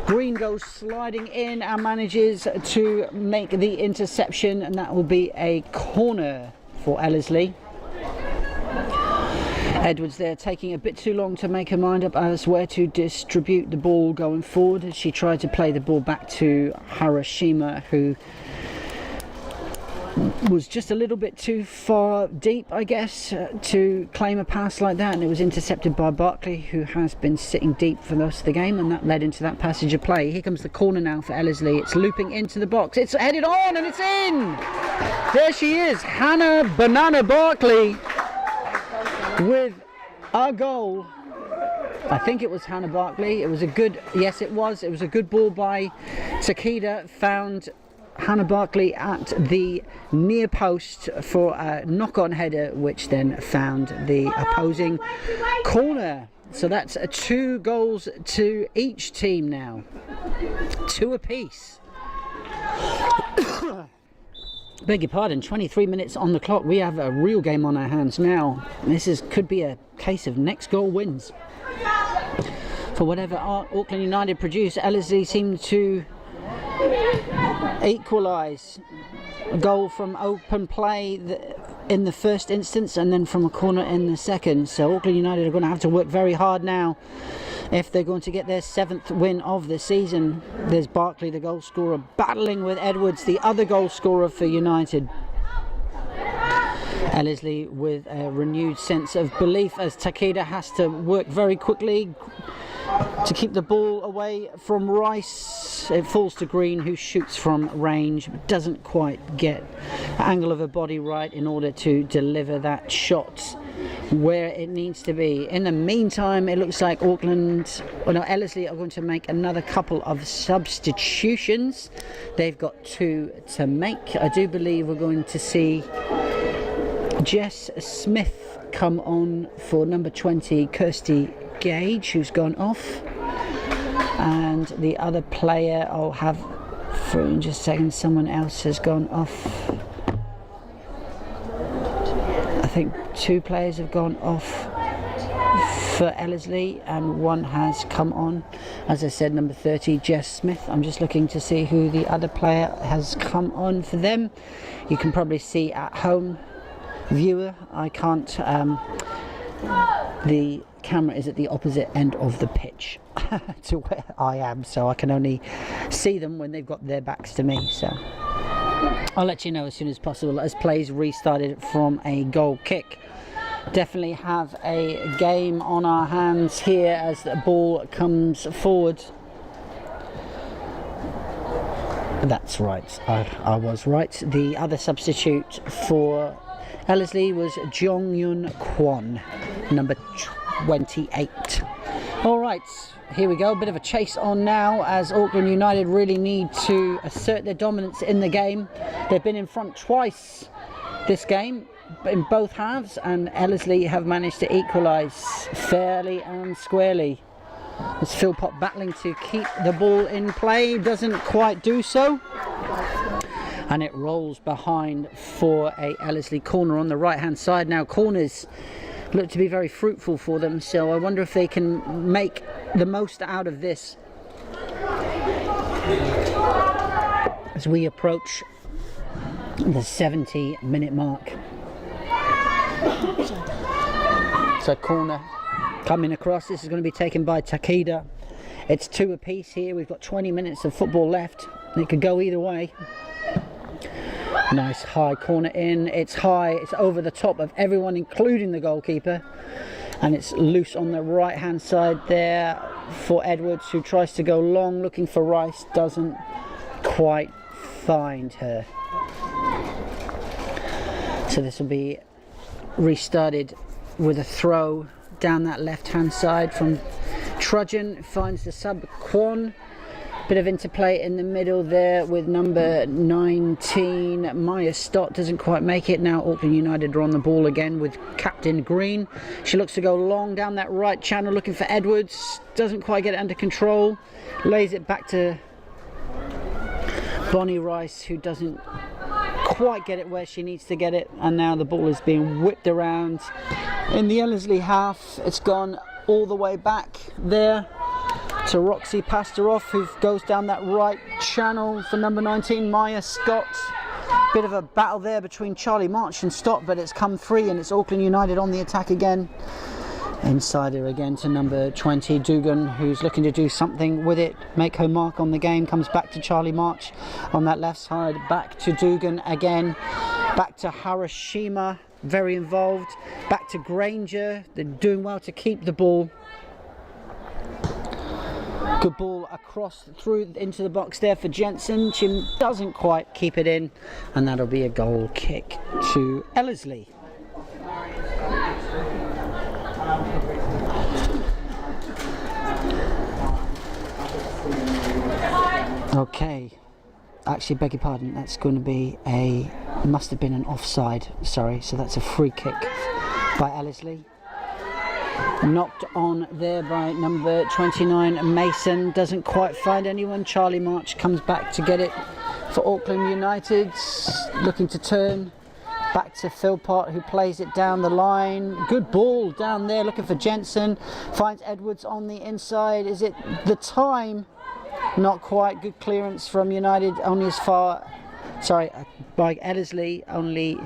Green goes sliding in and manages to make the interception, and that will be a corner for Ellerslie. Edwards there taking a bit too long to make her mind up as where to distribute the ball going forward. She tried to play the ball back to Harashima, who was just a little bit too far deep, I guess, to claim a pass like that, and it was intercepted by Barkley, who has been sitting deep for most of the game, and that led into that passage of play. Here comes the corner now for Ellerslie. It's looping into the box. It's headed on and it's in! There she is, Hannah Banana Barkley with a goal. I think it was Hannah Barkley. It was a good, yes it was a good ball by Takeda. Found Hannah Barkley at the near post for a knock-on header, which then found the opposing corner. So that's 2 goals to each team now, 2 apiece. Beg your pardon, 23 minutes on the clock. We have a real game on our hands now. This could be a case of next goal wins. For whatever Auckland United produce, Ellerslie seemed to equalise. A goal from open play in the first instance, and then from a corner in the second. So Auckland United are going to have to work very hard now if they're going to get their 7th win of the season. There's Barkley, the goal scorer, battling with Edwards, the other goal scorer for United. Ellerslie with a renewed sense of belief as Takeda has to work very quickly to keep the ball away from Rice. It falls to Green, who shoots from range, but doesn't quite get the angle of her body right in order to deliver that shot where it needs to be. In the meantime, it looks like Ellerslie are going to make another couple of substitutions. They've got 2 to make. I do believe we're going to see Jess Smith come on for number 20, Kirsty Gage, who's gone off, and the other player I'll have for in just a second. Someone else has gone off. I think 2 players have gone off for Ellerslie and 1 has come on. As I said, number 30, Jess Smith. I'm just looking to see who the other player has come on for them. You can probably see at home, viewer. I can't. The camera is at the opposite end of the pitch to where I am, so I can only see them when they've got their backs to me. So I'll let you know as soon as possible as plays restarted from a goal kick. Definitely have a game on our hands here as the ball comes forward. That's right, I was right. The other substitute for Ellerslie was Jong Yun Kwon, number 28. Alright, here we go, a bit of a chase on now as Auckland United really need to assert their dominance in the game. They've been in front twice this game, in both halves, and Ellerslie have managed to equalise fairly and squarely. It's Philpott battling to keep the ball in play, doesn't quite do so. And it rolls behind for a Ellerslie corner on the right hand side. Now corners look to be very fruitful for them, so I wonder if they can make the most out of this as we approach the 70-minute mark. So corner coming across. This is going to be taken by Takeda It's 2 apiece here. We've got 20 minutes of football left. It could go either way. Nice high corner in. It's high. It's over the top of everyone, including the goalkeeper. And it's loose on the right hand side there for Edwards, who tries to go long looking for Rice. Doesn't quite find her. So this will be restarted with a throw down that left hand side from Trudgeon. Finds the sub Quan. Bit of interplay in the middle there with number 19 Maya Stott. Doesn't quite make it. Now Auckland United are on the ball again with Captain Green. She looks to go long down that right channel looking for Edwards. Doesn't quite get it under control. Lays it back to Bonnie Rice, who doesn't quite get it where she needs to get it. And now the ball is being whipped around in the Ellerslie half. It's gone all the way back there to Roxy Pasteroff, who goes down that right channel for number 19 Maya Scott. Bit of a battle there between Charlie March and Stott, but it's come free and it's Auckland United on the attack again. Inside her again to number 20 Dugan, who's looking to do something with it, make her mark on the game. Comes back to Charlie March on that left side, back to Dugan again, back to Harashima, very involved, back to Granger. They're doing well to keep the ball. Good ball across through into the box there for Jensen. She doesn't quite keep it in, and that'll be a goal kick to Ellerslie. Okay, actually beg your pardon, that's going to be must have been an offside, sorry, so that's a free kick by Ellerslie. Knocked on there by number 29 Mason. Doesn't quite find anyone. Charlie March comes back to get it for Auckland United. Looking to turn back to Philpott, who plays it down the line. Good ball down there looking for Jensen. Finds Edwards on the inside. Is it the time? Not quite. Good clearance from United. Only as far, sorry, by Ellerslie, only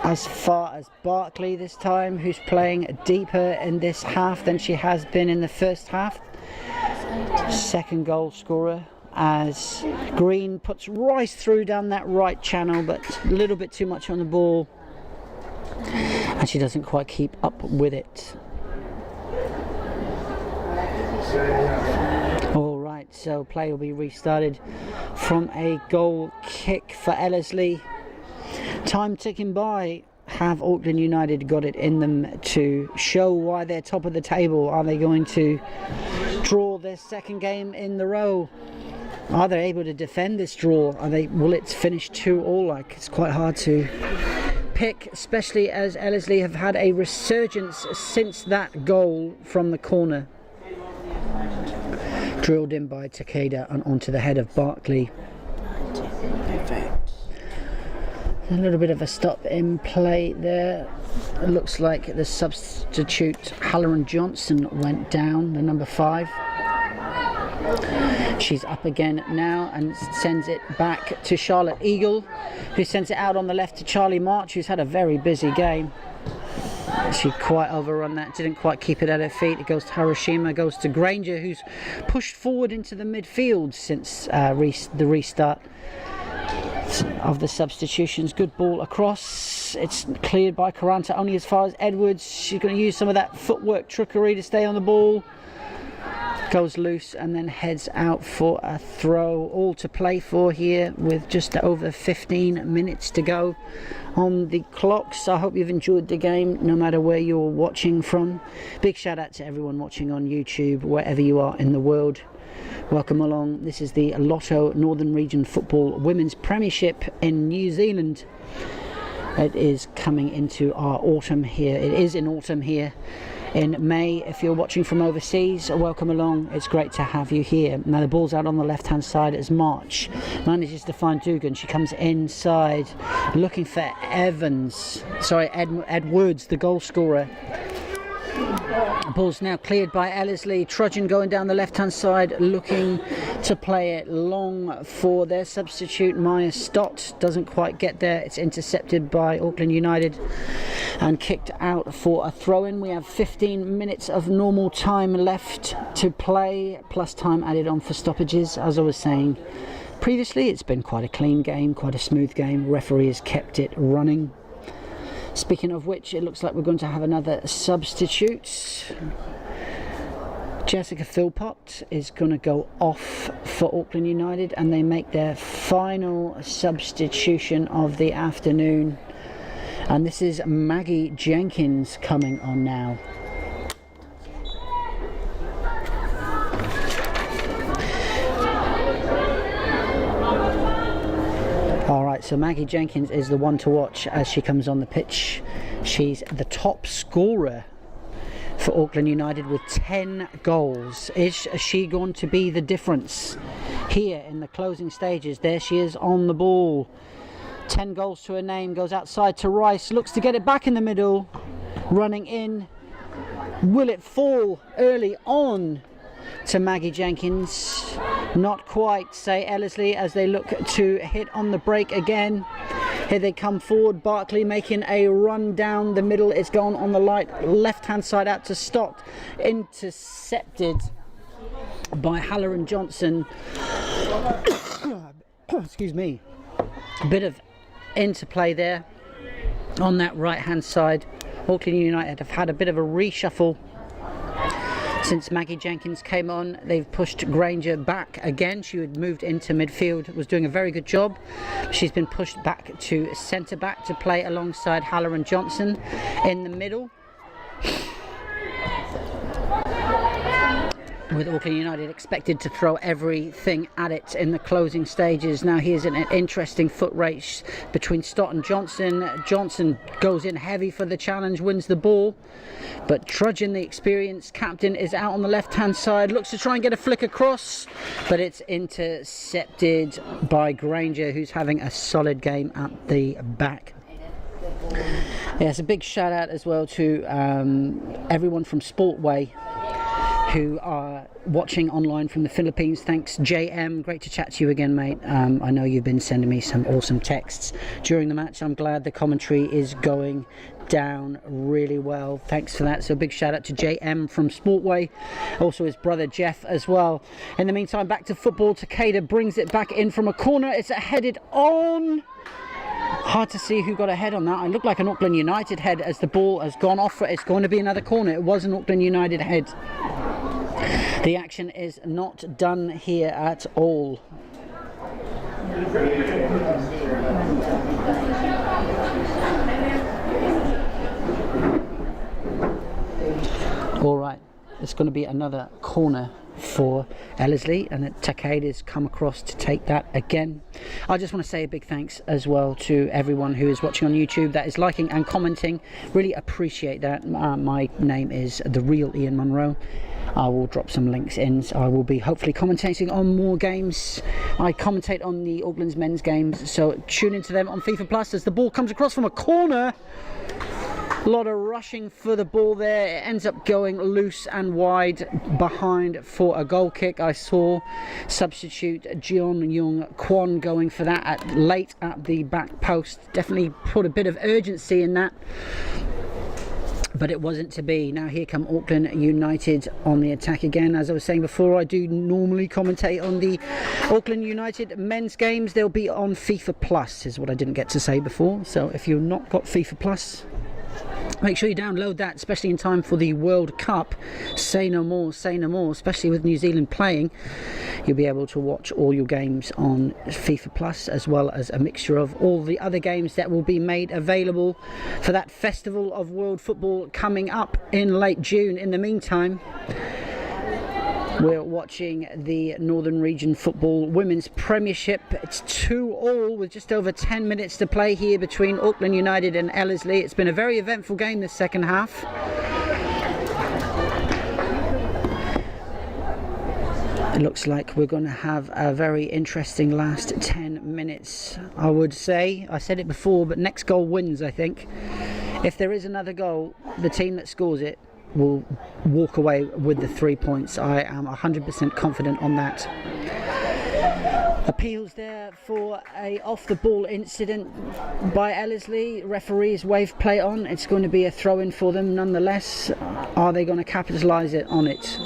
as far as Barkley this time, who's playing deeper in this half than she has been in the first half. Second goal scorer as Green puts Rice through down that right channel, but a little bit too much on the ball and she doesn't quite keep up with it. Alright, so play will be restarted from a goal kick for Ellerslie. Time ticking by. Have Auckland United got it in them to show why they're top of the table? Are they going to draw their second game in the row? Are they able to defend this draw? Will it finish 2-2? Like, it's quite hard to pick, especially as Ellerslie have had a resurgence since that goal from the corner. Drilled in by Takeda and onto the head of Barkley. A little bit of a stop in play there. It looks like the substitute Halloran Johnson went down, the number 5. She's up again now and sends it back to Charlotte Eagle, who sends it out on the left to Charlie March, who's had a very busy game. She quite overrun that, didn't quite keep it at her feet. It goes to Hiroshima, goes to Granger, who's pushed forward into the midfield since the restart of the substitutions. Good ball across. It's cleared by Karanta only as far as Edwards. She's going to use some of that footwork trickery to stay on the ball. Goes loose and then heads out for a throw. All to play for here with just over 15 minutes to go on the clock. So I hope you've enjoyed the game no matter where you're watching from. Big shout out to everyone watching on YouTube wherever you are in the world. Welcome along. This is the Lotto Northern Region Football Women's Premiership in New Zealand. It is coming into our autumn here. It is in autumn here in May. If you're watching from overseas, welcome along. It's great to have you here. Now the ball's out on the left hand side as March manages to find Dugan. She comes inside looking for Edwards, the goal scorer. Ball's now cleared by Ellerslie. Trudgeon going down the left-hand side, looking to play it long for their substitute. Maya Stott doesn't quite get there. It's intercepted by Auckland United and kicked out for a throw-in. We have 15 minutes of normal time left to play, plus time added on for stoppages. As I was saying previously, it's been quite a clean game, quite a smooth game. Referee has kept it running. Speaking of which, it looks like we're going to have another substitute. Jessica Philpott is going to go off for Auckland United, and they make their final substitution of the afternoon. And this is Maggie Jenkins coming on now. Alright, so Maggie Jenkins is the one to watch as she comes on the pitch. She's the top scorer for Auckland United with 10 goals. Is she going to be the difference here in the closing stages? There she is on the ball. 10 goals to her name, goes outside to Rice, looks to get it back in the middle, running in. Will it fall early on to Maggie Jenkins? Not quite, say Ellerslie, as they look to hit on the break again. Here they come forward. Barkley making a run down the middle. It's gone on the left-hand side out to Stott. Intercepted by Haller and Johnson. Excuse me. A bit of interplay there on that right-hand side. Auckland United have had a bit of a reshuffle since Maggie Jenkins came on. They've pushed Granger back again. She had moved into midfield, was doing a very good job. She's been pushed back to centre back to play alongside Haller and Johnson in the middle, with Auckland United expected to throw everything at it in the closing stages. Now here's an interesting foot race between Stott and Johnson. Johnson goes in heavy for the challenge, wins the ball, but Trudgeon, the experienced captain, is out on the left-hand side, looks to try and get a flick across, but it's intercepted by Granger, who's having a solid game at the back. Yes, a big shout out as well to everyone from Sportway who are watching online from the Philippines. Thanks, JM. Great to chat to you again, mate. I know you've been sending me some awesome texts during the match. I'm glad the commentary is going down really well. Thanks for that. So a big shout out to JM from Sportway. Also his brother Jeff as well. In the meantime, back to football. Takeda brings it back in from a corner. It's headed on. Hard to see who got a head on that. It looked like an Auckland United head as the ball has gone off. It's going to be another corner. It was an Auckland United head. The action is not done here at all. All right, it's going to be another corner for Ellerslie, and Takeda's come across to take that again. I just want to say a big thanks as well to everyone who is watching on YouTube, that is liking and commenting. Really appreciate that. My name is The Real Ian Munro. I will drop some links in. So I will be hopefully commentating on more games. I commentate on the Auckland's men's games, so tune into them on FIFA Plus as the ball comes across from a corner. A lot of rushing for the ball there. It ends up going loose and wide behind for a goal kick. I saw substitute Jeon Young Kwon going for that late at the back post. Definitely put a bit of urgency in that, but it wasn't to be. Now here come Auckland United on the attack again. As I was saying before, I do normally commentate on the Auckland United men's games. They'll be on FIFA Plus, is what I didn't get to say before. So if you've not got FIFA Plus, make sure you download that, especially in time for the World Cup. Say no more, say no more. Especially with New Zealand playing, you'll be able to watch all your games on FIFA Plus, as well as a mixture of all the other games that will be made available for that Festival of World Football coming up in late June. In the meantime, we're watching the Northern Region Football Women's Premiership. It's 2-2 with just over 10 minutes to play here between Auckland United and Ellerslie. It's been a very eventful game this second half. It looks like we're going to have a very interesting last 10 minutes, I would say. I said it before, but next goal wins, I think. If there is another goal, the team that scores it will walk away with the 3 points. I am 100% confident on that. Appeals there for a off the ball incident by Ellerslie. Referees wave play on. It's going to be a throw in for them nonetheless. Are they going to capitalise it on it?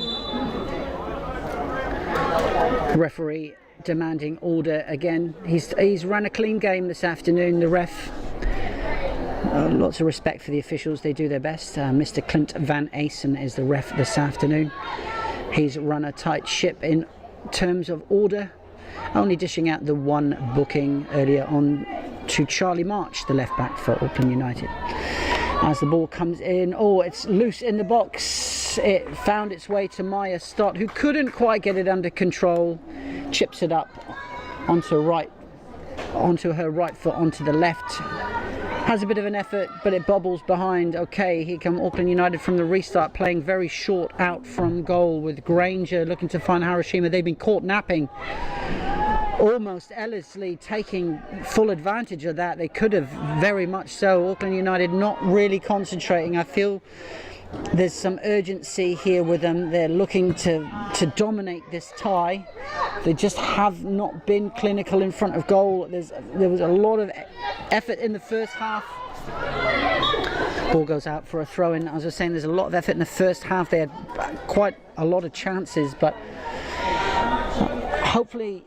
Referee demanding order again. He's run a clean game this afternoon, the ref. Lots of respect for the officials, they do their best. Mr. Clint Van Asen is the ref this afternoon. He's run a tight ship in terms of order, only dishing out the one booking earlier on to Charlie March, the left back for Auckland United. As the ball comes in, it's loose in the box. It found its way to Maya Stott, who couldn't quite get it under control. Chips it up onto her right foot, onto the left. Has a bit of an effort, but it bobbles behind. Okay, here come Auckland United from the restart, playing very short out from goal with Granger looking to find Harashima. They've been caught napping. Almost Ellerslie taking full advantage of that. They could have, very much so. Auckland United not really concentrating. I feel there's some urgency here with them. They're looking to dominate this tie. They just have not been clinical in front of goal. There was a lot of effort in the first half. Ball goes out for a throw-in. As I was saying, there's a lot of effort in the first half. They had quite a lot of chances, but hopefully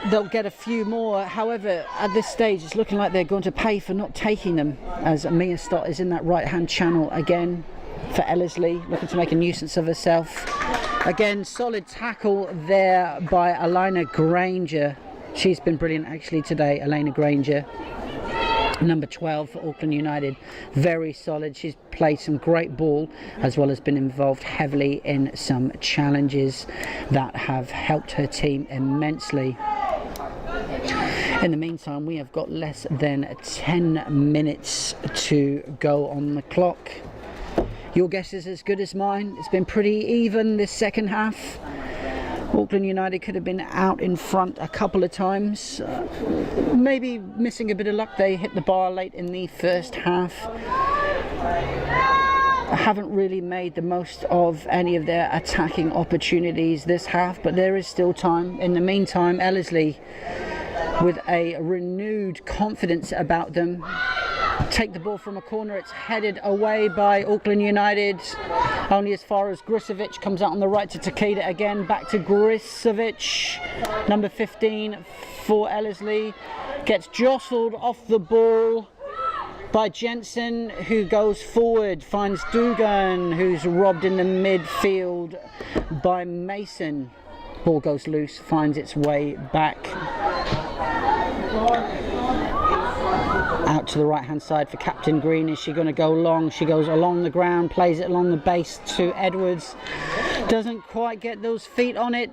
they'll get a few more. However, at this stage, it's looking like they're going to pay for not taking them, as Mia Stott is in that right-hand channel again for Ellerslie, looking to make a nuisance of herself. Again, solid tackle there by Elena Granger. She's been brilliant actually today, Elena Granger. Number 12 for Auckland United, very solid. She's played some great ball, as well as been involved heavily in some challenges that have helped her team immensely. In the meantime, we have got less than 10 minutes to go on the clock. Your guess is as good as mine. It's been pretty even this second half. Auckland United could have been out in front a couple of times. Maybe missing a bit of luck. They hit the bar late in the first half. Haven't really made the most of any of their attacking opportunities this half, but there is still time. In the meantime, Ellerslie, with a renewed confidence about them, take the ball from a corner. It's headed away by Auckland United, only as far as Grisovic. Comes out on the right to Takeda again, back to Grisovic, number 15 for Ellerslie, gets jostled off the ball by Jensen, who goes forward, finds Dugan, who's robbed in the midfield by Mason. Ball goes loose, finds its way back out to the right hand side for Captain Green. Is she going to go long? She goes along the ground, plays it along the base to Edwards, doesn't quite get those feet on it.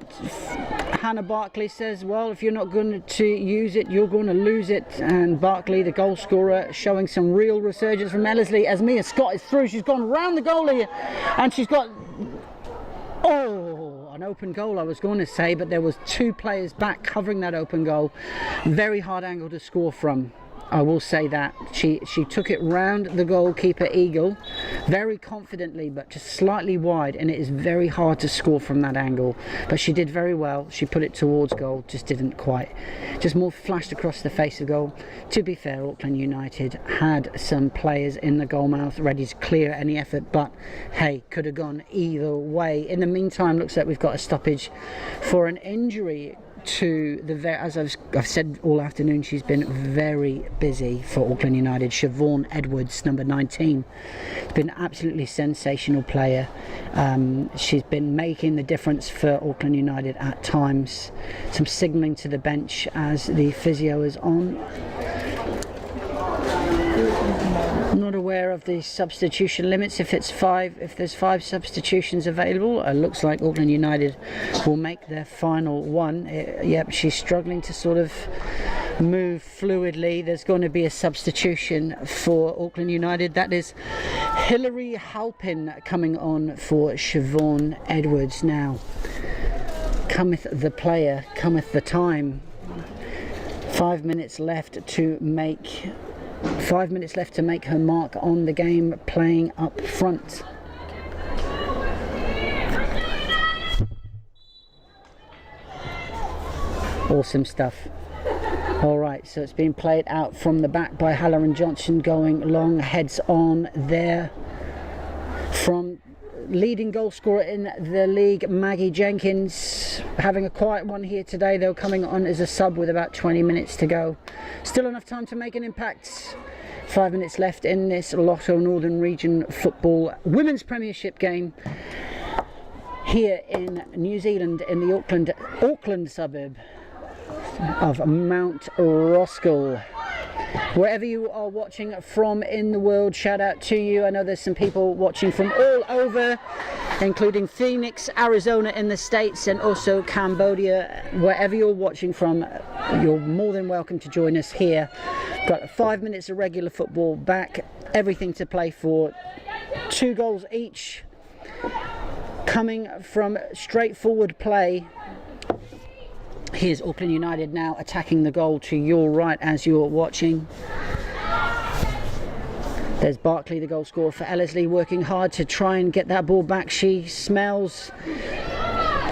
Hannah Barkley says, well, if you're not going to use it, you're going to lose it. And Barkley, the goal scorer, showing some real resurgence from Ellerslie as Mia Scott is through. She's gone round the goalie and she's got an open goal, I was going to say, but there was two players back covering that open goal. Very hard angle to score from, I will say that. She took it round the goalkeeper Eagle very confidently, but just slightly wide, and it is very hard to score from that angle. But she did very well. She put it towards goal, just didn't quite. Just more flashed across the face of goal. To be fair, Auckland United had some players in the goal mouth ready to clear any effort, but hey, could have gone either way. In the meantime, looks like we've got a stoppage for an injury to as I've said all afternoon, she's been very busy for Auckland United. Siobhan Edwards, number 19, been absolutely sensational player. She's been making the difference for Auckland United at times. Some signalling to the bench as the physio is on. Not aware of the substitution limits. If there's 5 substitutions available, it looks like Auckland United will make their final one. Yep, she's struggling to sort of move fluidly. There's going to be a substitution for Auckland United. That is Hilary Halpin coming on for Siobhan Edwards. Now cometh the player, cometh the time. 5 minutes left to make 5 minutes left to make her mark on the game, playing up front. Awesome stuff. Alright, so it's been played out from the back by Haller and Johnson, going long, heads on there from leading goal scorer in the league, Maggie Jenkins, having a quiet one here today, though, coming on as a sub with about 20 minutes to go. Still enough time to make an impact. 5 minutes left in this Lotto Northern Region Football Women's Premiership game here in New Zealand, in the Auckland suburb of Mount Roskill. Wherever you are watching from in the world, shout out to you. I know there's some people watching from all over, including Phoenix, Arizona in the States, and also Cambodia. Wherever you're watching from, you're more than welcome to join us here. Got 5 minutes of regular football back, everything to play for, 2 goals each, coming from straightforward play. Here's Auckland United now attacking the goal to your right as you're watching. There's Barkley, the goal scorer for Ellerslie, working hard to try and get that ball back. She smells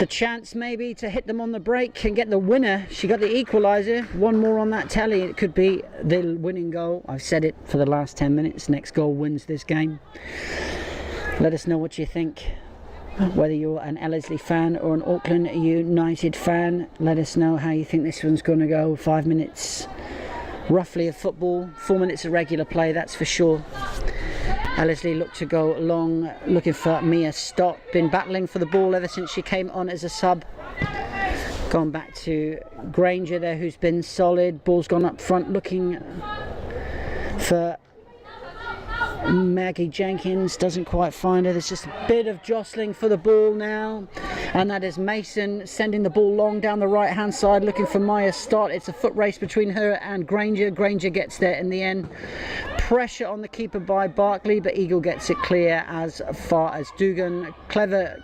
the chance maybe to hit them on the break and get the winner. She got the equaliser. One more on that tally. It could be the winning goal. I've said it for the last 10 minutes. Next goal wins this game. Let us know what you think. Whether you're an Ellerslie fan or an Auckland United fan, let us know how you think this one's going to go. 5 minutes roughly of football, 4 minutes of regular play, that's for sure. Ellerslie look to go long, looking for Mia Stott. Been battling for the ball ever since she came on as a sub. Gone back to Granger there, who's been solid. Ball's gone up front, looking for Maggie Jenkins, doesn't quite find her. There's just a bit of jostling for the ball now, and that is Mason sending the ball long down the right hand side, looking for Maya Stott. It's a foot race between her and Granger. Granger gets there in the end. Pressure on the keeper by Barkley, but Eagle gets it clear as far as Dugan. Clever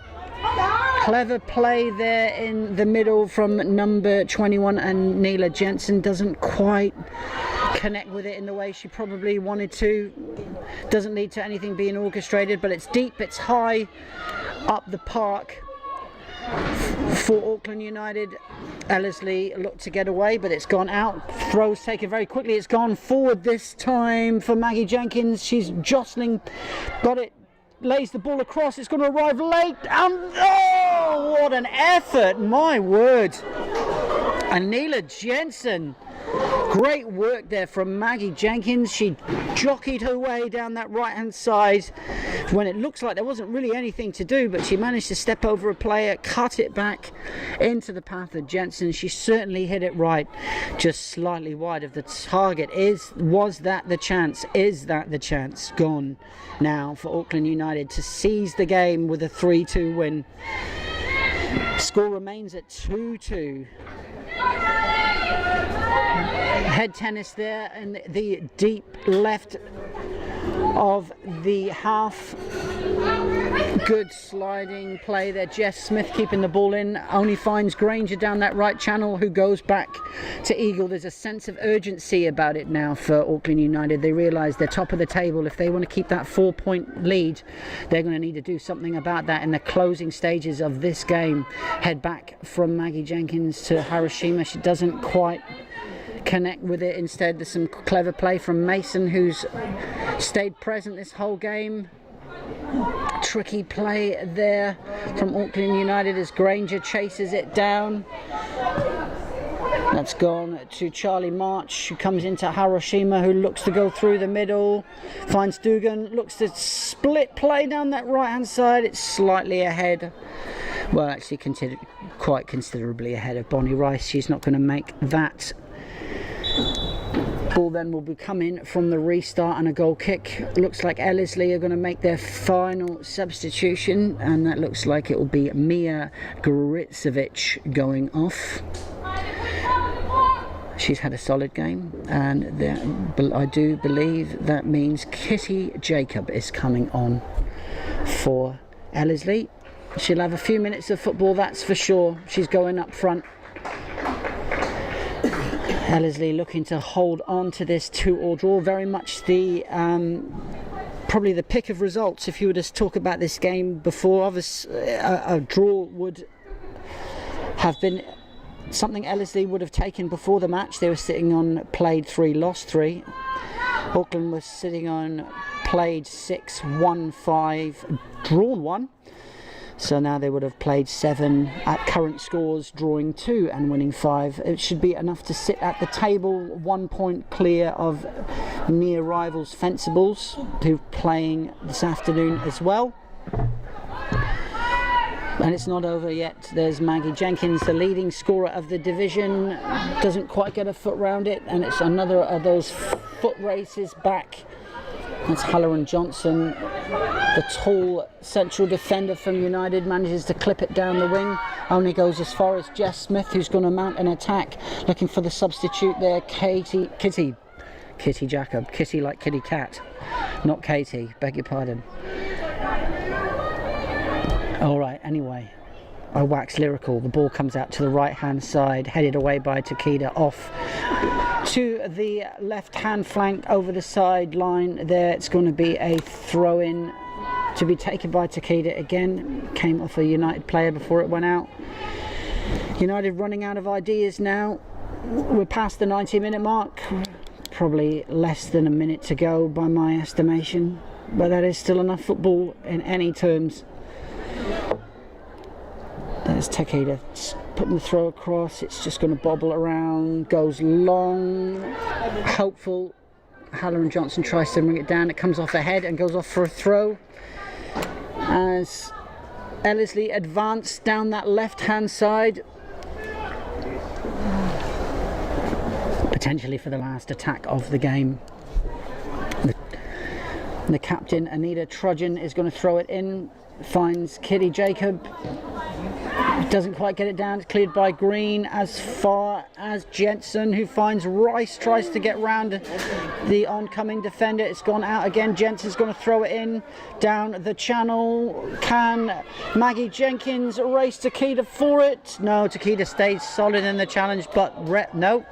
play there in the middle from number 21, and Neela Jensen doesn't quite connect with it in the way she probably wanted to. Doesn't lead to anything being orchestrated, but it's deep, it's high up the park for Auckland United. Ellerslie looked to get away, but it's gone out. Throws taken very quickly. It's gone forward this time for Maggie Jenkins. She's jostling, got it, lays the ball across. It's going to arrive late, and oh, what an effort, my word. And Neela Jensen, great work there from Maggie Jenkins. She jockeyed her way down that right hand side when it looks like there wasn't really anything to do, but she managed to step over a player, cut it back into the path of Jensen. She certainly hit it right, just slightly wide of the target. Was that the chance? Is that the chance? Gone now for Auckland United to seize the game with a 3-2 win. Score remains at 2-2. Head tennis there in the deep left of the half. Good sliding play there. Jess Smith keeping the ball in, only finds Granger down that right channel, who goes back to Eagle. There's a sense of urgency about it now for Auckland United. They realise they're top of the table. If they want to keep that 4-point lead, they're going to need to do something about that in the closing stages of this game. Head back from Maggie Jenkins to Hiroshima. She doesn't quite connect with it. Instead, there's some clever play from Mason, who's stayed present this whole game. Tricky play there from Auckland United as Granger chases it down. That's gone to Charlie March, who comes into Hiroshima, who looks to go through the middle, finds Dugan, looks to split play down that right hand side. It's slightly ahead, well, actually quite considerably ahead of Bonnie Rice. She's not going to make that. Ball then will be coming from the restart and a goal kick. Looks like Ellerslie are going to make their final substitution, and that looks like it will be Mia Gritzovic going off. She's had a solid game, and I do believe that means Kitty Jacob is coming on for Ellerslie. She'll have a few minutes of football, that's for sure. She's going up front. Ellerslie looking to hold on to this 2-2 draw. Very much the probably the pick of results. If you were to talk about this game before, obviously a draw would have been something Ellerslie would have taken before the match. They were sitting on played 3, lost 3. Auckland was sitting on played 6, won 5, drawn 1. So now they would have played 7 at current scores, drawing 2 and winning 5. It should be enough to sit at the table, 1 point clear of near rivals Fencibles, who are playing this afternoon as well. And it's not over yet. There's Maggie Jenkins, the leading scorer of the division, doesn't quite get a foot round it, and it's another of those foot races back. That's Halloran Johnson, the tall central defender from United, manages to clip it down the wing, only goes as far as Jess Smith, who's going to mount an attack, looking for the substitute there, Kitty Jacob, Kitty like kitty cat, not Katie, beg your pardon. Alright, anyway, I wax lyrical. The ball comes out to the right hand side, headed away by Takeda, off to the left hand flank over the sideline there. It's going to be a throw in to be taken by Takeda again. Came off a United player before it went out. United running out of ideas now. We're past the 90-minute mark, probably less than a minute to go by my estimation, but that is still enough football in any terms. There's Takeda putting the throw across. It's just going to bobble around, goes long, hopeful. Halloran Johnson tries to bring it down. It comes off the head and goes off for a throw as Ellerslie advance down that left hand side, potentially for the last attack of the game. The captain, Anita Trudgeon, is going to throw it in, finds Kitty Jacob, doesn't quite get it down. It's cleared by Green as far as Jensen, who finds Rice, tries to get round the oncoming defender. It's gone out again. Jensen's going to throw it in down the channel. Can Maggie Jenkins race Takeda for it? No, Takeda stays solid in the challenge, but no,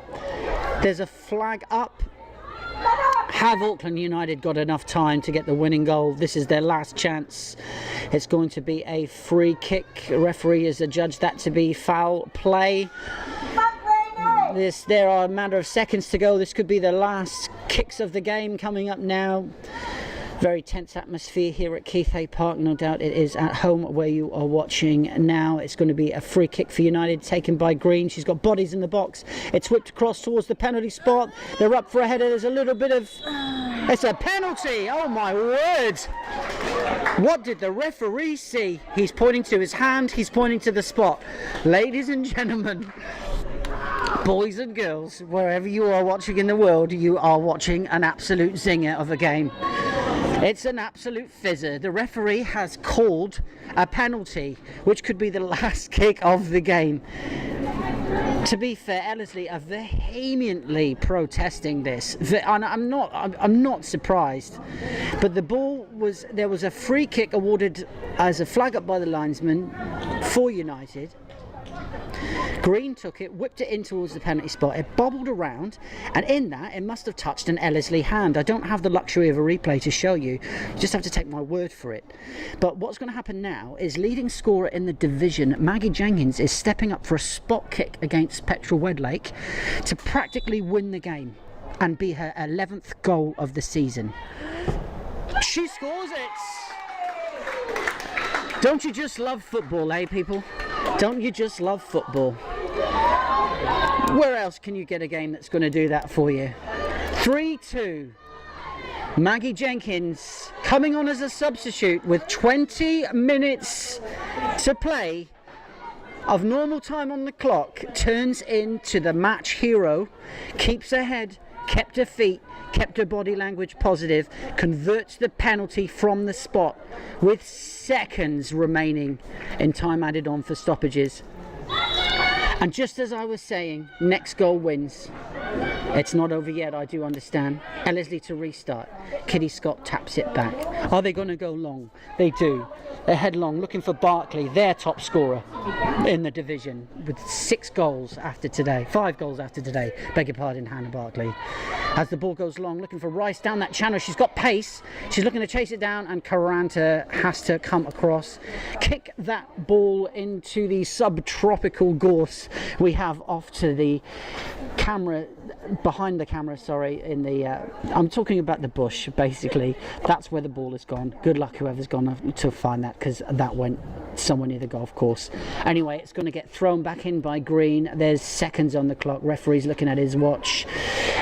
there's a flag up. Have Auckland United got enough time to get the winning goal? This is their last chance. It's going to be a free kick. The referee has adjudged that to be foul play. There are a matter of seconds to go. This could be the last kicks of the game coming up now. Very tense atmosphere here at Keith Hay Park. No doubt it is at home where you are watching now. It's going to be a free kick for United, taken by Green. She's got bodies in the box. It's whipped across towards the penalty spot. They're up for a header. There's a little bit of... It's a penalty! Oh my word! What did the referee see? He's pointing to his hand. He's pointing to the spot. Ladies and gentlemen, boys and girls, wherever you are watching in the world, you are watching an absolute zinger of a game. It's an absolute fizzer. The referee has called a penalty, which could be the last kick of the game. To be fair, Ellerslie are vehemently protesting this, and I'm not surprised. But the ball was, there was a free kick awarded as a flag up by the linesman for United. Green took it, whipped it in towards the penalty spot. It bobbled around, and in that, it must have touched an Ellerslie hand. I don't have the luxury of a replay to show you. You just have to take my word for it. But what's going to happen now is leading scorer in the division, Maggie Jenkins, is stepping up for a spot kick against Petrel Wedlake to practically win the game and be her 11th goal of the season. She scores it! Don't you just love football, eh, people? Don't you just love football? Where else can you get a game that's going to do that for you? 3-2. Maggie Jenkins coming on as a substitute with 20 minutes to play of normal time on the clock, turns into the match hero, keeps her head, kept her feet, kept her body language positive, converts the penalty from the spot with seconds remaining in time added on for stoppages. And just as I was saying, next goal wins. It's not over yet, I do understand. Ellerslie to restart. Kitty Scott taps it back. Are they going to go long? They do. They're headlong, looking for Barkley, their top scorer in the division, with 6 goals after today. 5 goals after today, beg your pardon, Hannah Barkley. As the ball goes long, looking for Rice down that channel. She's got pace. She's looking to chase it down, and Karanta has to come across. Kick that ball into the subtropical gorse we have off to the camera, behind the camera, sorry, in the I'm talking about the bush, basically. That's where the ball has gone. Good luck whoever's gone to find that, because that went somewhere near the golf course. Anyway, it's going to get thrown back in by Green. There's seconds on the clock. Referee's looking at his watch.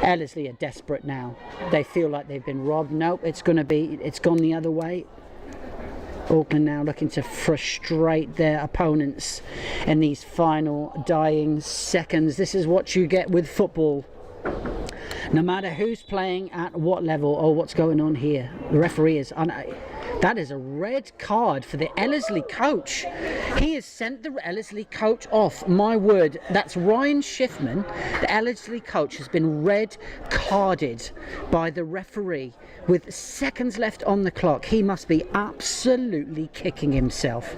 Ellerslie are desperate now. They feel like they've been robbed. Nope, it's gone the other way. Auckland now looking to frustrate their opponents in these final dying seconds. This is what you get with football. No matter who's playing at what level or what's going on here, the referee is that is a red card for the Ellerslie coach. He has sent the Ellerslie coach off. My word, that's Ryan Schiffman. The Ellerslie coach has been red carded by the referee with seconds left on the clock. He must be absolutely kicking himself.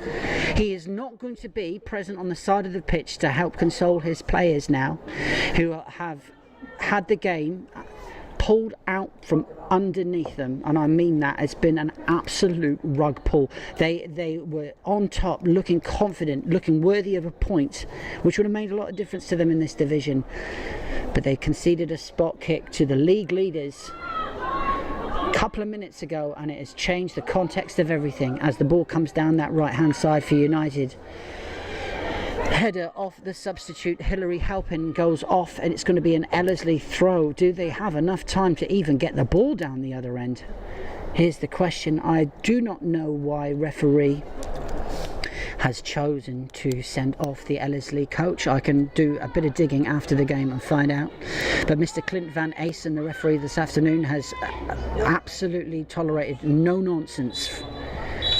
He is not going to be present on the side of the pitch to help console his players now, who have had the game pulled out from underneath them, and I mean that. It's been an absolute rug pull. They were on top, looking confident, looking worthy of a point, which would have made a lot of difference to them in this division, but they conceded a spot kick to the league leaders a couple of minutes ago, and it has changed the context of everything as the ball comes down that right hand side for United. Header off the substitute, Hillary Halpin goes off, and it's going to be an Ellerslie throw. Do they have enough time to even get the ball down the other end? Here's the question. I do not know why referee has chosen to send off the Ellerslie coach. I can do a bit of digging after the game and find out. But Mr. Clint Van Asen, the referee this afternoon, has absolutely tolerated no nonsense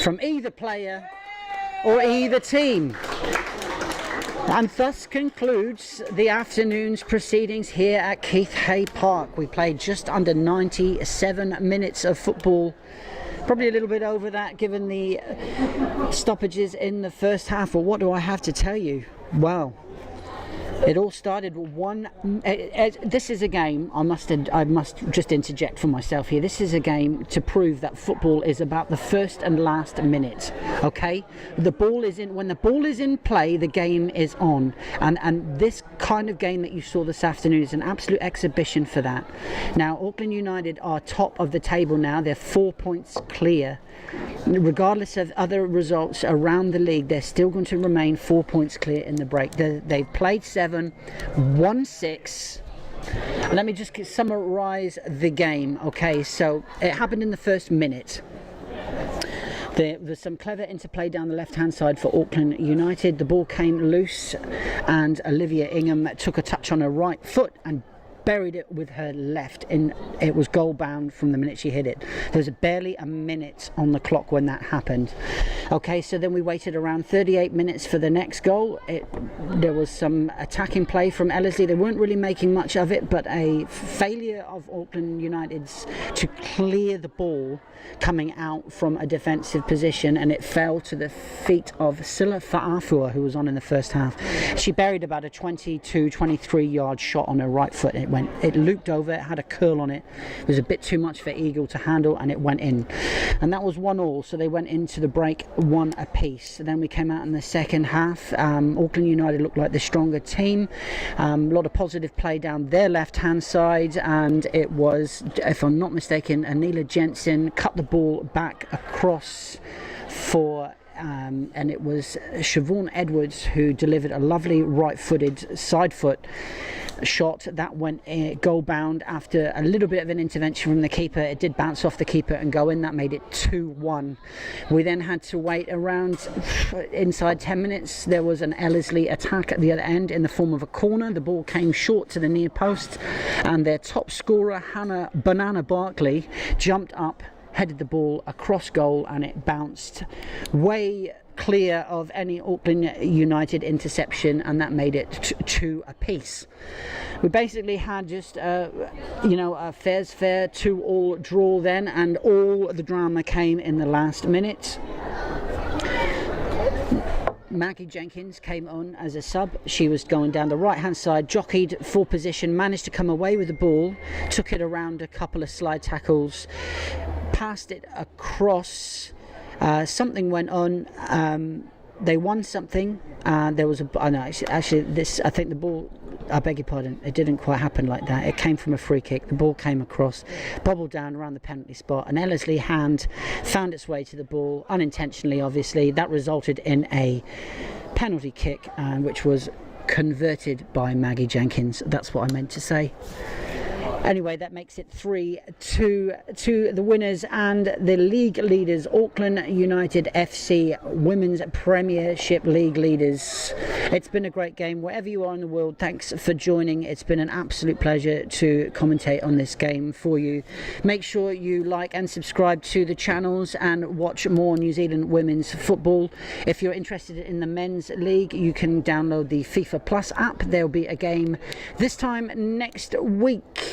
from either player or either team. And thus concludes the afternoon's proceedings here at Keith Hay Park. We played just under 97 minutes of football, probably a little bit over that given the stoppages in the first half. But what do I have to tell you? Well, it all started with this is a game, I must just interject for myself here. This is a game to prove that football is about the first and last minute. Okay, when the ball is in play, the game is on, and this kind of game that you saw this afternoon is an absolute exhibition for that. Now Auckland United are top of the table now. They're 4 points clear. Regardless of other results around the league, they're still going to remain 4 points clear in the break. They've played 7, won 6. Let me just summarise the game. Okay, so it happened in the first minute. There was some clever interplay down the left-hand side for Auckland United. The ball came loose, and Olivia Ingham took a touch on her right foot and buried it with her left, and it was goal bound from the minute she hit it. There was barely a minute on the clock when that happened. Okay, so then we waited around 38 minutes for the next goal. There was some attacking play from Ellerslie. They weren't really making much of it, but a failure of Auckland United's to clear the ball coming out from a defensive position, and it fell to the feet of Silla Fa'afua, who was on in the first half. She buried about a 22-23 yard shot on her right foot. It looped over, it had a curl on it. It was a bit too much for Eagle to handle, and it went in. And that was 1-1, so they went into the break 1 apiece. Then we came out in the second half. Auckland United looked like the stronger team. A lot of positive play down their left-hand side, and it was, if I'm not mistaken, Anila Jensen cut the ball back across for and it was Siobhan Edwards who delivered a lovely right-footed side foot shot that went goal bound after a little bit of an intervention from the keeper. It did bounce off the keeper and go in. That made it 2-1. We then had to wait around inside 10 minutes. There was an Ellerslie attack at the other end in the form of a corner. The ball came short to the near post, and their top scorer Hannah "Banana" Barkley jumped up, headed the ball across goal, and it bounced way clear of any Auckland United interception, and that made it 2 apiece. We basically had just a fair's fair 2-2 draw then, and all the drama came in the last minute. Maggie Jenkins came on as a sub. She was going down the right hand side, jockeyed for position, managed to come away with the ball, took it around a couple of slide tackles, passed it across. Something went on. They won something. There was I think the ball, I beg your pardon, it didn't quite happen like that. It came from a free kick. The ball came across, bobbled down around the penalty spot. An Ellerslie hand found its way to the ball, unintentionally obviously. That resulted in a penalty kick, which was converted by Maggie Jenkins. That's what I meant to say. Anyway, that makes it 3-2 to the winners and the league leaders, Auckland United FC, Women's Premiership League leaders. It's been a great game. Wherever you are in the world, thanks for joining. It's been an absolute pleasure to commentate on this game for you. Make sure you like and subscribe to the channels and watch more New Zealand women's football. If you're interested in the men's league, you can download the FIFA Plus app. There'll be a game this time next week.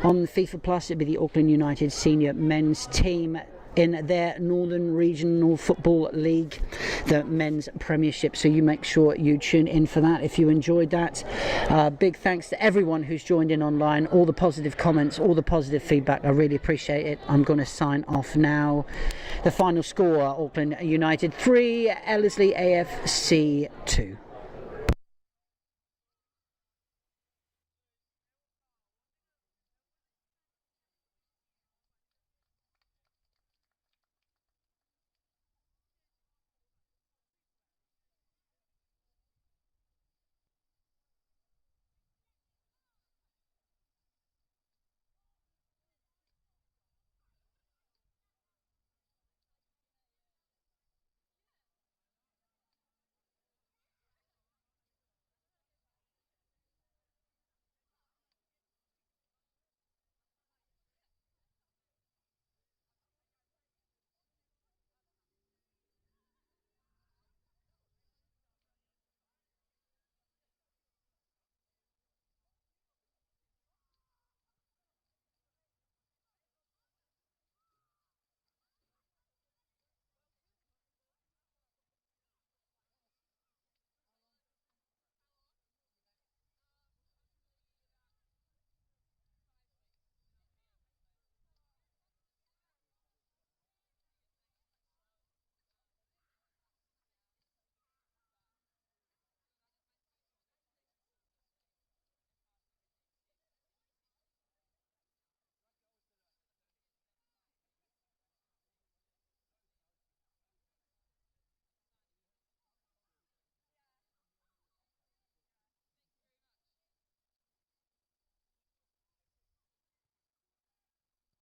On FIFA Plus, it'll be the Auckland United senior men's team in their Northern Regional Football League, the men's Premiership. So you make sure you tune in for that if you enjoyed that. Big thanks to everyone who's joined in online, all the positive comments, all the positive feedback. I really appreciate it. I'm going to sign off now. The final score, Auckland United 3, Ellerslie AFC 2.